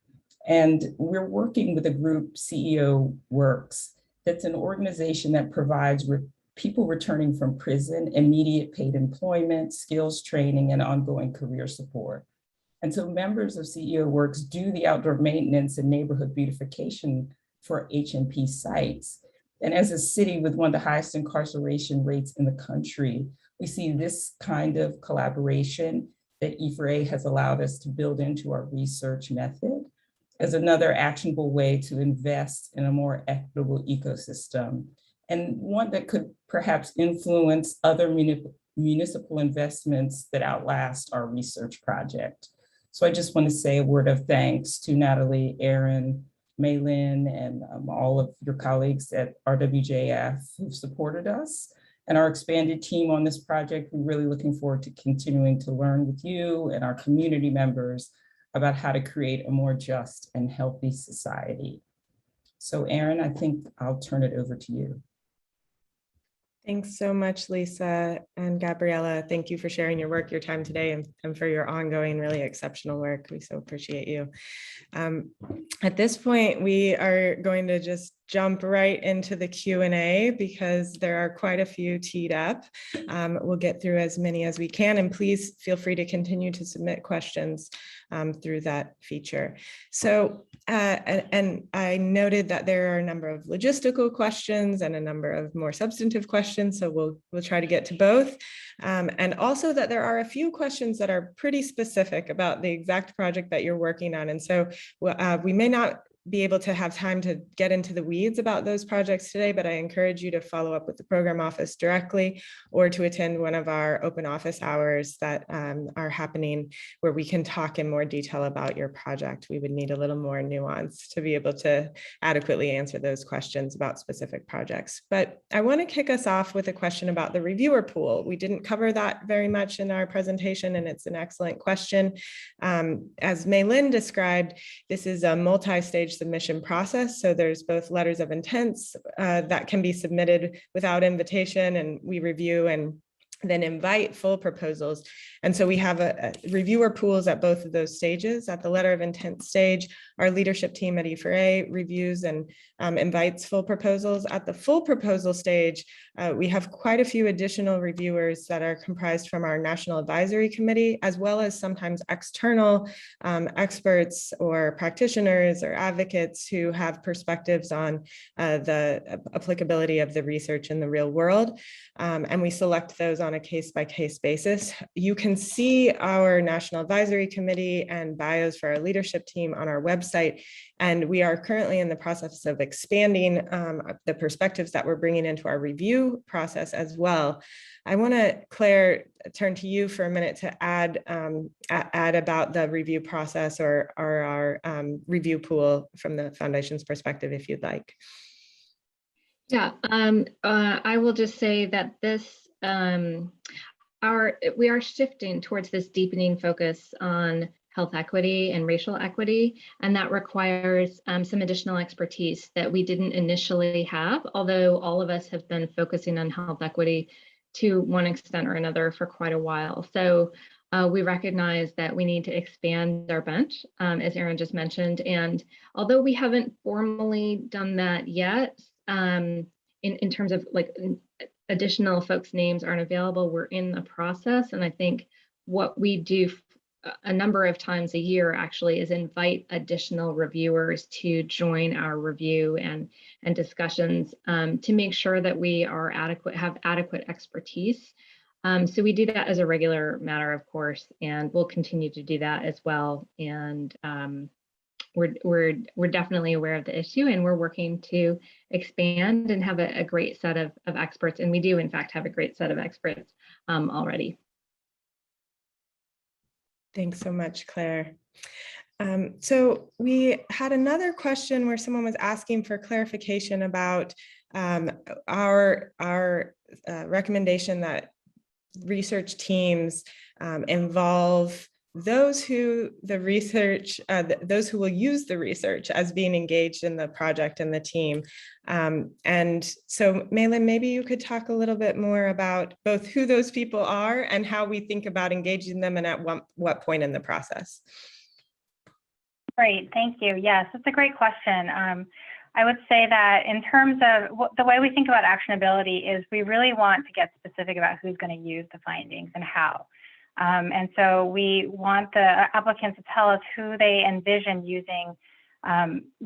And we're working with a group, CEO Works, that's an organization that provides people returning from prison immediate paid employment, skills training, and ongoing career support. And so members of CEO Works do the outdoor maintenance and neighborhood beautification for HNP sites. And as a city with one of the highest incarceration rates in the country, we see this kind of collaboration that E4A has allowed us to build into our research method as another actionable way to invest in a more equitable ecosystem, and one that could perhaps influence other municipal investments that outlast our research project. So I just want to say a word of thanks to Natalie, Aaron, Maylin, and all of your colleagues at RWJF who've supported us, and our expanded team on this project. We're really looking forward to continuing to learn with you and our community members about how to create a more just and healthy society. So Aaron, I think I'll turn it over to you. Thanks so much, Lisa and Gabriella. Thank you for sharing your work, your time today, and for your ongoing really exceptional work. We so appreciate you. At this point, we are going to just jump right into the Q&A because there are quite a few teed up. We'll get through as many as we can, and please feel free to continue to submit questions through that feature. So, and I noted that there are a number of logistical questions and a number of more substantive questions, so we'll try to get to both. And also that there are a few questions that are pretty specific about the exact project that you're working on. And so we may not be able to have time to get into the weeds about those projects today, but I encourage you to follow up with the program office directly or to attend one of our open office hours that are happening where we can talk in more detail about your project. We would need a little more nuance to be able to adequately answer those questions about specific projects. But I want to kick us off with a question about the reviewer pool. We didn't cover that very much in our presentation, and it's an excellent question. As Mei-Lin described, this is a multi-stage submission process. So there's both letters of intents that can be submitted without invitation, and we review and then invite full proposals. And so we have a reviewer pools at both of those stages. At the letter of intent stage, our leadership team at E4A reviews and invites full proposals. At the full proposal stage, we have quite a few additional reviewers that are comprised from our National Advisory Committee, as well as sometimes external experts or practitioners or advocates who have perspectives on the applicability of the research in the real world. And we select those on a case-by-case basis. You can see our National Advisory Committee and bios for our leadership team on our website. And we are currently in the process of expanding the perspectives that we're bringing into our review process as well. I want to, Claire, turn to you for a minute to add about the review process or our review pool from the Foundation's perspective, if you'd like. Yeah, I will just say that this, we are shifting towards this deepening focus on health equity and racial equity, and that requires some additional expertise that we didn't initially have, although all of us have been focusing on health equity to one extent or another for quite a while. So we recognize that we need to expand our bench, as Erin just mentioned, and although we haven't formally done that yet, in terms of like additional folks' names aren't available, we're in the process. And I think what we do a number of times a year actually is invite additional reviewers to join our review and discussions to make sure that we have adequate expertise. So we do that as a regular matter, of course, and we'll continue to do that as well. And we're definitely aware of the issue, and we're working to expand and have a great set of experts. And we do, in fact, have a great set of experts already. Thanks so much, Claire. So we had another question where someone was asking for clarification about our recommendation that research teams involve those who those who will use the research as being engaged in the project and the team. And so Mei-Lin, maybe you could talk a little bit more about both who those people are and how we think about engaging them and at what point in the process. Great, thank you. Yes, it's a great question. I would say that in terms of the way we think about actionability is we really want to get specific about who's going to use the findings and how. And so we want the applicants to tell us who they envision using,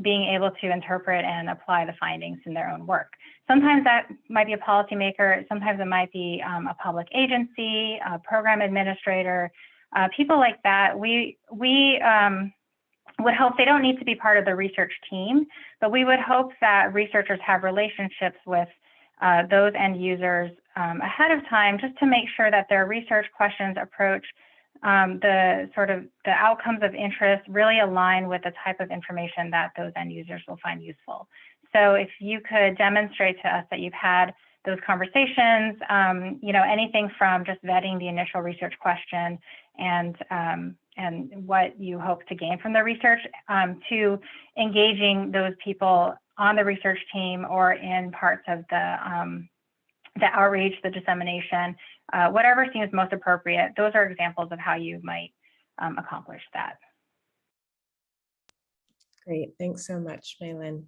being able to interpret and apply the findings in their own work. Sometimes that might be a policymaker, sometimes it might be a public agency, a program administrator, people like that. We would hope they don't need to be part of the research team, but we would hope that researchers have relationships with those end users ahead of time, just to make sure that their research questions approach the outcomes of interest really align with the type of information that those end users will find useful. So if you could demonstrate to us that you've had those conversations, anything from just vetting the initial research question and what you hope to gain from the research, to engaging those people on the research team or in parts of the outreach, the dissemination, whatever seems most appropriate. Those are examples of how you might accomplish that. Great, thanks so much, Maylin.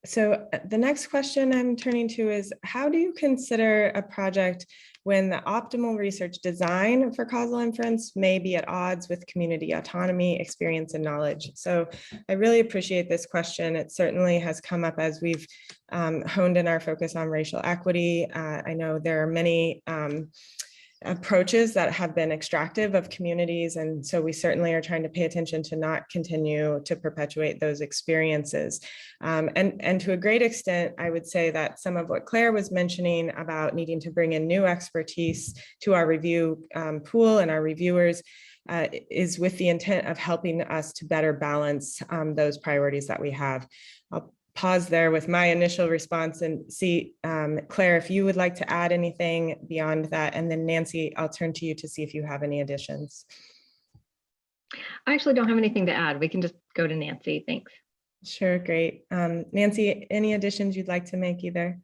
So the next question I'm turning to is, how do you consider a project when the optimal research design for causal inference may be at odds with community autonomy, experience, and knowledge? So I really appreciate this question. It certainly has come up as we've honed in our focus on racial equity. I know there are many approaches that have been extractive of communities. And so we certainly are trying to pay attention to not continue to perpetuate those experiences. And to a great extent, I would say that some of what Claire was mentioning about needing to bring in new expertise to our review pool and our reviewers is with the intent of helping us to better balance those priorities that we have. I'll pause there with my initial response and see, Claire, if you would like to add anything beyond that, and then Nancy, I'll turn to you to see if you have any additions. I actually don't have anything to add. We can just go to Nancy. Thanks. Sure, great. Nancy, any additions you'd like to make either?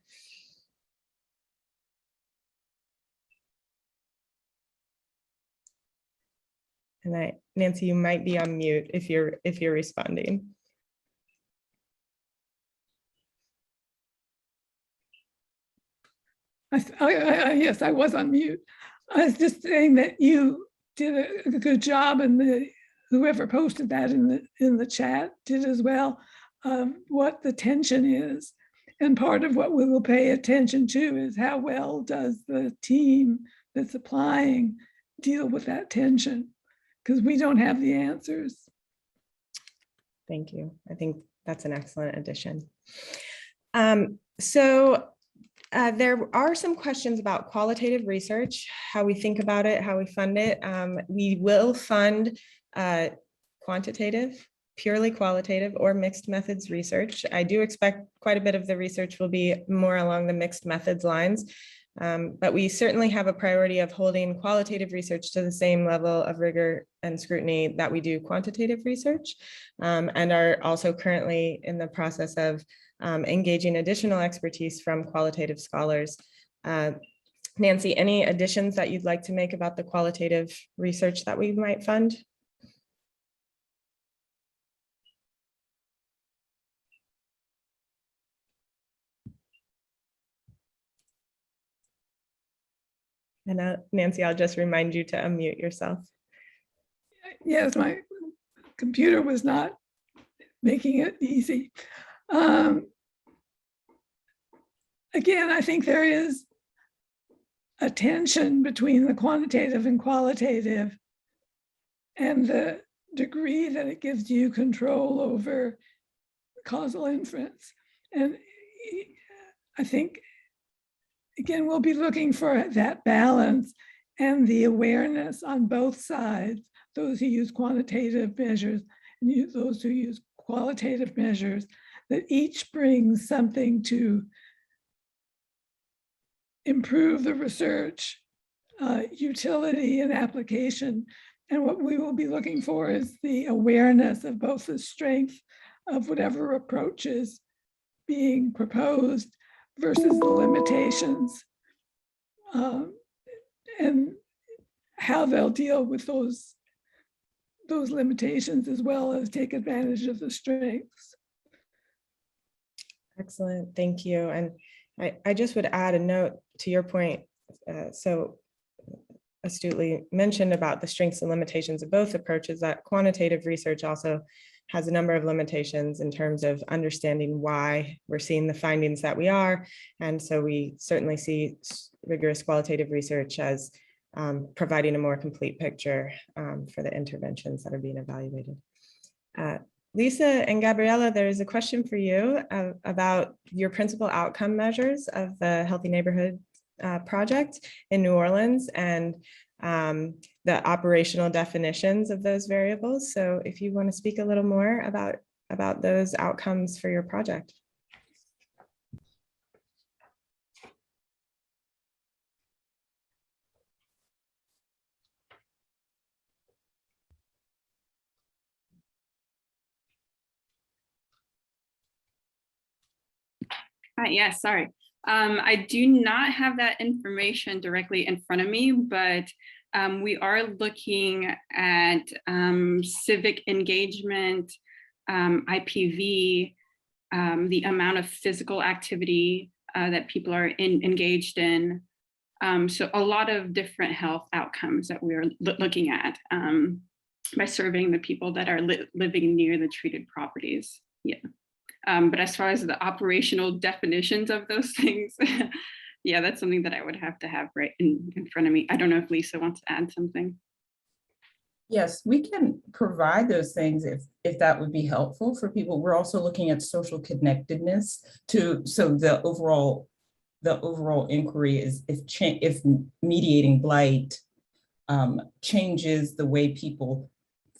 And Nancy, you might be on mute if you're responding. Yes, I was on mute. I was just saying that you did a good job, and whoever posted that in the chat did as well. What the tension is, and part of what we will pay attention to is how well does the team that's applying deal with that tension, because we don't have the answers. Thank you. I think that's an excellent addition. There are some questions about qualitative research, how we think about it, how we fund it. We will fund quantitative, purely qualitative, or mixed methods research. I do expect quite a bit of the research will be more along the mixed methods lines, but we certainly have a priority of holding qualitative research to the same level of rigor and scrutiny that we do quantitative research, and are also currently in the process of engaging additional expertise from qualitative scholars. Nancy, any additions that you'd like to make about the qualitative research that we might fund? And Nancy, I'll just remind you to unmute yourself. Yes, my computer was not making it easy. Again, I think there is a tension between the quantitative and qualitative, and the degree that it gives you control over causal inference. And I think, again, we'll be looking for that balance and the awareness on both sides, those who use quantitative measures and those who use qualitative measures, that each brings something to improve the research utility and application. And what we will be looking for is the awareness of both the strength of whatever approach is being proposed versus the limitations, and how they'll deal with those limitations, as well as take advantage of the strengths. Excellent, thank you. And I just would add a note to your point, so astutely mentioned about the strengths and limitations of both approaches, that quantitative research also has a number of limitations in terms of understanding why we're seeing the findings that we are. And so we certainly see rigorous qualitative research as providing a more complete picture for the interventions that are being evaluated. Lisa and Gabriella, there is a question for you about your principal outcome measures of the Healthy Neighborhood project in New Orleans, and the operational definitions of those variables. So if you want to speak a little more about those outcomes for your project. Yes, sorry. I do not have that information directly in front of me, but we are looking at civic engagement, IPV, the amount of physical activity that people are engaged in. So a lot of different health outcomes that we're looking at by surveying the people that are living near the treated properties. Yeah. But as far as the operational definitions of those things, yeah, that's something that I would have to have right in front of me. I don't know if Lisa wants to add something. Yes, we can provide those things if that would be helpful for people. We're also looking at social connectedness so the overall inquiry is if mediating blight changes the way people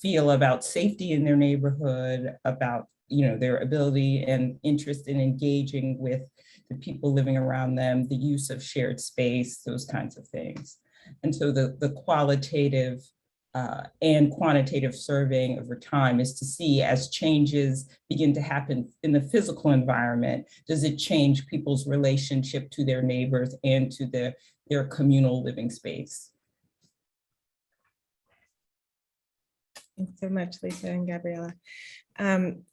feel about safety in their neighborhood, about their ability and interest in engaging with the people living around them, the use of shared space, those kinds of things. And so the qualitative and quantitative surveying over time is to see, as changes begin to happen in the physical environment, does it change people's relationship to their neighbors and to their communal living space? Thanks so much, Lisa and Gabriella.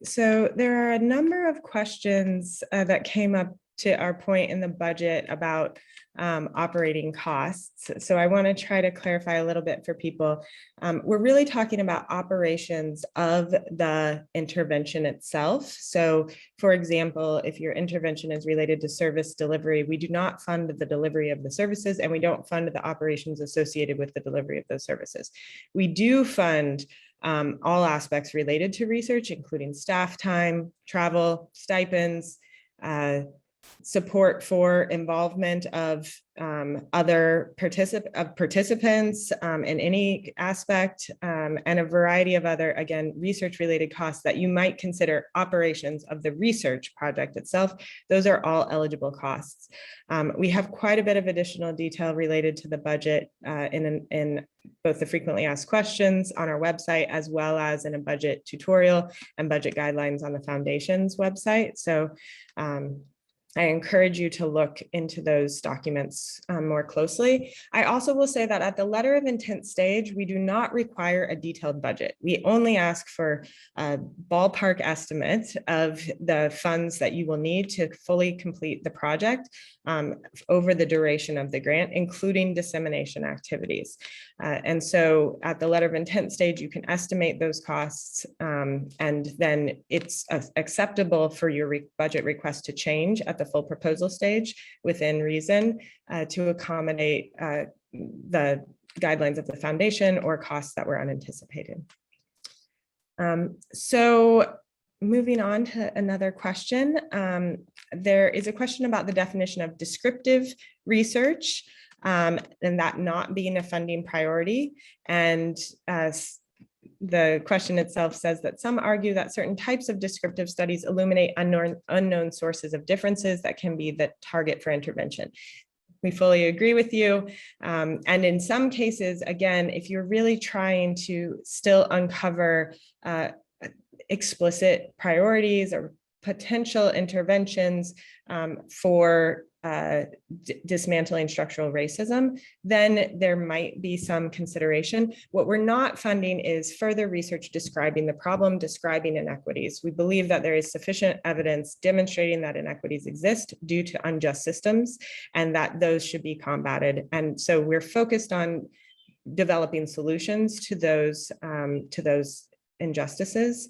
So there are a number of questions that came up to our point in the budget about operating costs. So I want to try to clarify a little bit for people. We're really talking about operations of the intervention itself. So for example, if your intervention is related to service delivery, we do not fund the delivery of the services, and we don't fund the operations associated with the delivery of those services. We do fund all aspects related to research, including staff time, travel, stipends, support for involvement of other participants in any aspect, and a variety of other, again, research-related costs that you might consider operations of the research project itself. Those are all eligible costs. We have quite a bit of additional detail related to the budget in both the frequently asked questions on our website, as well as in a budget tutorial and budget guidelines on the foundation's website. So I encourage you to look into those documents more closely. I also will say that at the letter of intent stage, we do not require a detailed budget. We only ask for a ballpark estimate of the funds that you will need to fully complete the project over the duration of the grant, including dissemination activities. And so at the letter of intent stage, you can estimate those costs, and then it's acceptable for your budget request to change at the full proposal stage within reason to accommodate the guidelines of the foundation or costs that were unanticipated. So moving on to another question, there is a question about the definition of descriptive research and that not being a funding priority. And the question itself says that some argue that certain types of descriptive studies illuminate unknown sources of differences that can be the target for intervention. We fully agree with you. And in some cases, again, if you're really trying to still uncover explicit priorities or potential interventions for dismantling structural racism, then there might be some consideration. What we're not funding is further research describing the problem, describing inequities. We believe that there is sufficient evidence demonstrating that inequities exist due to unjust systems and that those should be combated. And so we're focused on developing solutions to those injustices.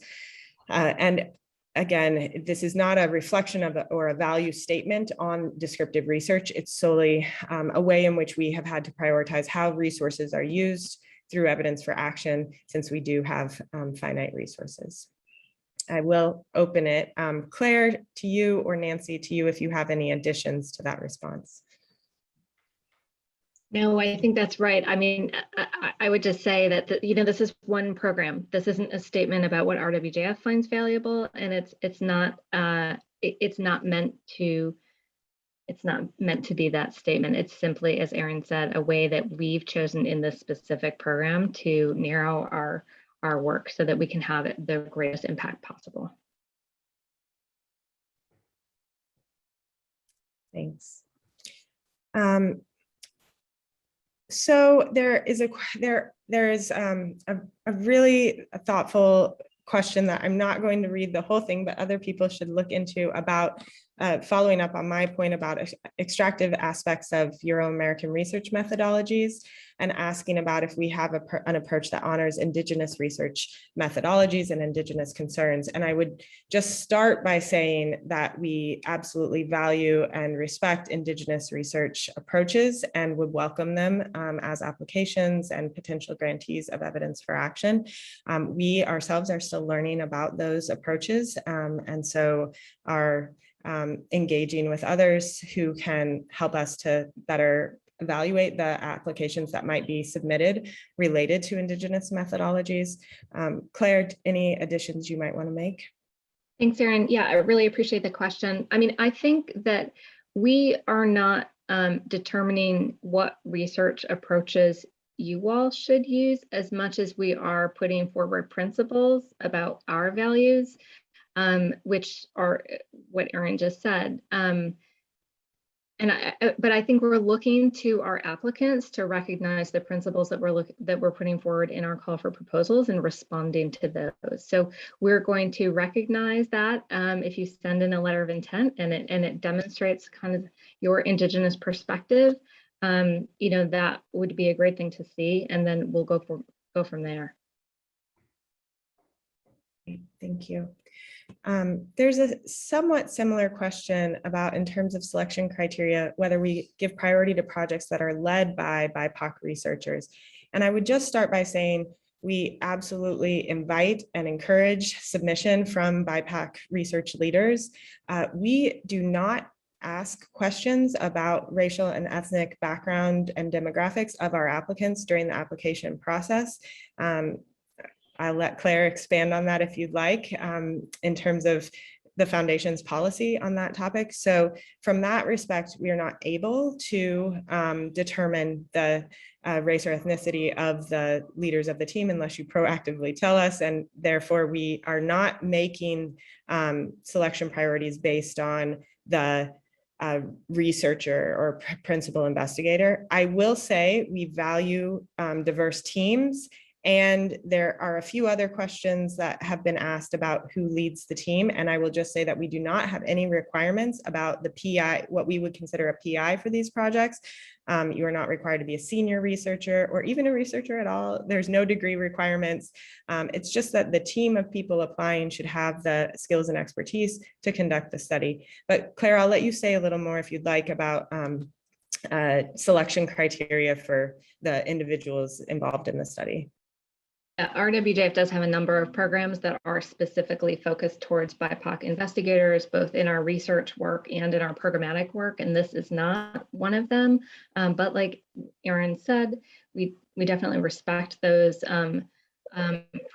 And again, this is not a reflection of or a value statement on descriptive research. It's solely a way in which we have had to prioritize how resources are used through evidence for action, since we do have finite resources. I will open it. Claire, to you, or Nancy, to you, if you have any additions to that response. No, I think that's right. I mean, I would just say that, this is one program. This isn't a statement about what RWJF finds valuable, and it's not meant to be that statement. It's simply, as Erin said, a way that we've chosen in this specific program to narrow our work so that we can have the greatest impact possible. Thanks. So there is a really thoughtful question that I'm not going to read the whole thing, but other people should look into about following up on my point about extractive aspects of Euro-American research methodologies, and asking about if we have an approach that honors Indigenous research methodologies and Indigenous concerns. And I would just start by saying that we absolutely value and respect Indigenous research approaches and would welcome them as applications and potential grantees of evidence for action. We ourselves are still learning about those approaches, and so are engaging with others who can help us to better evaluate the applications that might be submitted related to Indigenous methodologies. Claire, any additions you might want to make? Thanks, Erin. Yeah, I really appreciate the question. I mean, I think that we are not determining what research approaches you all should use as much as we are putting forward principles about our values, which are what Erin just said. But I think we're looking to our applicants to recognize the principles that we're putting forward in our call for proposals and responding to those. So we're going to recognize that if you send in a letter of intent and it demonstrates kind of your Indigenous perspective, that would be a great thing to see, and then we'll go from there. Thank you. There's a somewhat similar question about, in terms of selection criteria, whether we give priority to projects that are led by BIPOC researchers. And I would just start by saying we absolutely invite and encourage submission from BIPOC research leaders. We do not ask questions about racial and ethnic background and demographics of our applicants during the application process. I'll let Claire expand on that if you'd like, in terms of the Foundation's policy on that topic. So from that respect, we are not able to determine the race or ethnicity of the leaders of the team unless you proactively tell us, and therefore we are not making selection priorities based on the researcher or principal investigator. I will say we value diverse teams, and there are a few other questions that have been asked about who leads the team. And I will just say that we do not have any requirements about the PI, what we would consider a PI for these projects. You are not required to be a senior researcher or even a researcher at all. There's no degree requirements. It's just that the team of people applying should have the skills and expertise to conduct the study. But Claire, I'll let you say a little more if you'd like about selection criteria for the individuals involved in the study. RWJF does have a number of programs that are specifically focused towards BIPOC investigators, both in our research work and in our programmatic work, and this is not one of them. But like Erin said, we definitely respect those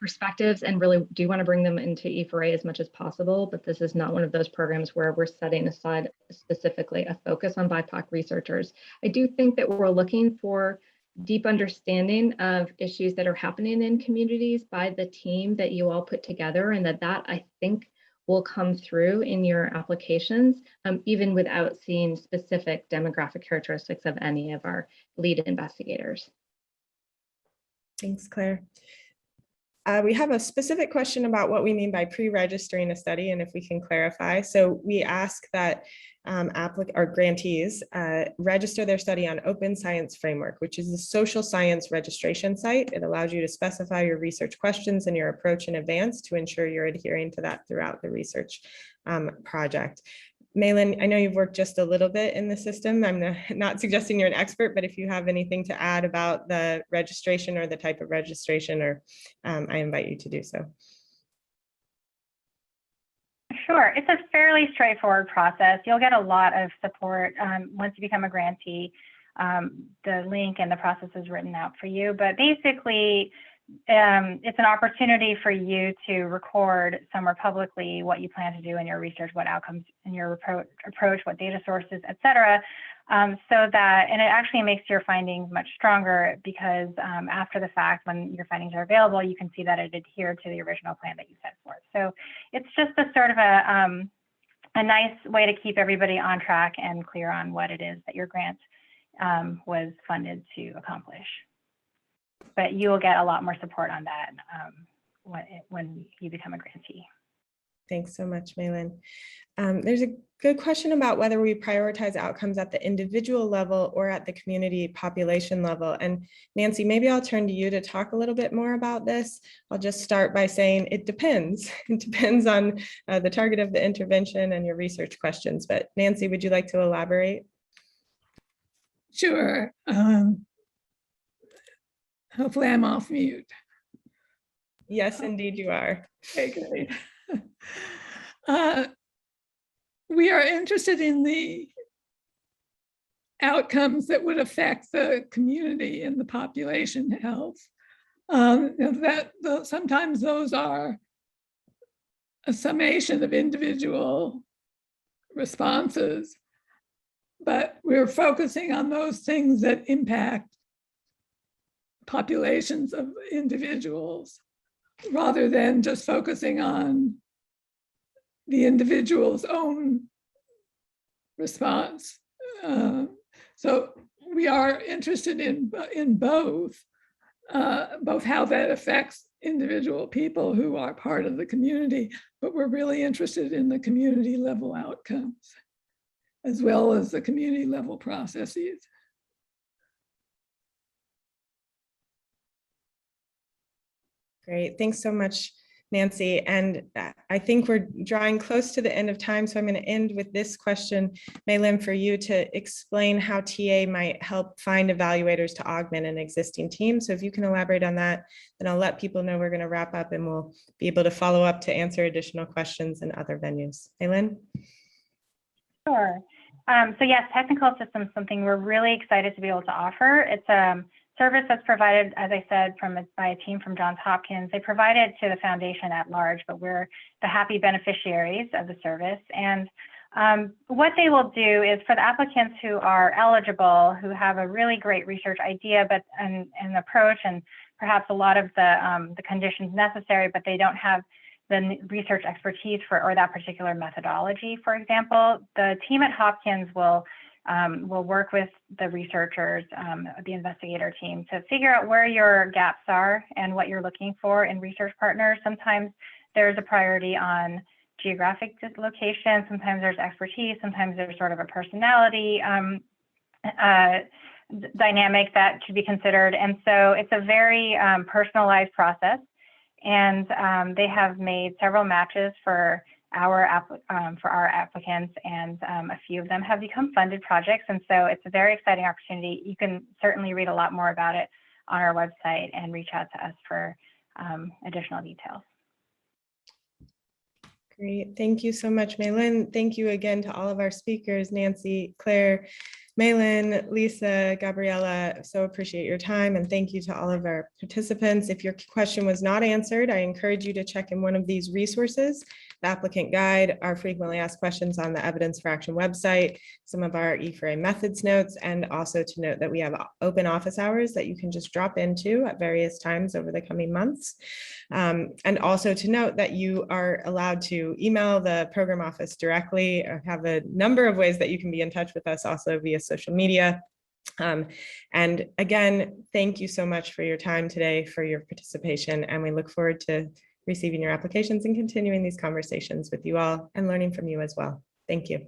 perspectives and really do want to bring them into E4A as much as possible, but this is not one of those programs where we're setting aside specifically a focus on BIPOC researchers. I do think that we're looking for deep understanding of issues that are happening in communities by the team that you all put together, and that I think will come through in your applications, even without seeing specific demographic characteristics of any of our lead investigators. Thanks, Claire. We have a specific question about what we mean by pre-registering a study and if we can clarify. So we ask that grantees register their study on Open Science Framework, which is a social science registration site. It allows you to specify your research questions and your approach in advance to ensure you're adhering to that throughout the research project. Malin, I know you've worked just a little bit in the system. I'm not suggesting you're an expert, but if you have anything to add about the registration or the type of registration, or I invite you to do so. Sure, it's a fairly straightforward process. You'll get a lot of support once you become a grantee. The link and the process is written out for you, but basically it's an opportunity for you to record somewhere publicly what you plan to do in your research, what outcomes in your approach, what data sources, et cetera, and it actually makes your findings much stronger because after the fact, when your findings are available, you can see that it adhered to the original plan that you set forth. So it's just a sort of a nice way to keep everybody on track and clear on what it is that your grant was funded to accomplish. But you will get a lot more support on that when you become a grantee. Thanks so much, Malin. There's a good question about whether we prioritize outcomes at the individual level or at the community population level. And Nancy, maybe I'll turn to you to talk a little bit more about this. I'll just start by saying it depends. It depends on the target of the intervention and your research questions. But Nancy, would you like to elaborate? Sure. Hopefully I'm off mute. Yes, indeed you are. Okay, great. We are interested in the outcomes that would affect the community and the population health. Sometimes those are a summation of individual responses, but we're focusing on those things that impact populations of individuals rather than just focusing on the individual's own response. So we are interested in both how that affects individual people who are part of the community, but we're really interested in the community level outcomes as well as the community level processes. Great, thanks so much, Nancy. And I think we're drawing close to the end of time, so I'm going to end with this question, Malin, for you to explain how TA might help find evaluators to augment an existing team. So if you can elaborate on that, then I'll let people know we're going to wrap up and we'll be able to follow up to answer additional questions in other venues. Malin? Sure. So yes, technical assistance is something we're really excited to be able to offer. It's a service that's provided, as I said, by a team from Johns Hopkins. They provide it to the foundation at large, but we're the happy beneficiaries of the service. And what they will do is for the applicants who are eligible, who have a really great research idea, but an approach and perhaps a lot of the conditions necessary, but they don't have the research expertise or that particular methodology, for example, the team at Hopkins will work with the researchers, the investigator team, to figure out where your gaps are and what you're looking for in research partners. Sometimes there's a priority on geographic location, sometimes there's expertise, sometimes there's sort of a personality dynamic that should be considered. And so it's a very personalized process. And they have made several matches for our applicants, and a few of them have become funded projects. And so it's a very exciting opportunity. You can certainly read a lot more about it on our website and reach out to us for additional details. Great, thank you so much, Malin. Thank you again to all of our speakers, Nancy, Claire, Malin, Lisa, Gabriella. So appreciate your time, and thank you to all of our participants. If your question was not answered, I encourage you to check in one of these resources: the applicant guide, our frequently asked questions on the Evidence for Action website, some of our E4A methods notes, and also to note that we have open office hours that you can just drop into at various times over the coming months. And also to note that you are allowed to email the program office directly, or have a number of ways that you can be in touch with us, also via social media. And again, thank you so much for your time today, for your participation, and we look forward to receiving your applications and continuing these conversations with you all and learning from you as well. Thank you.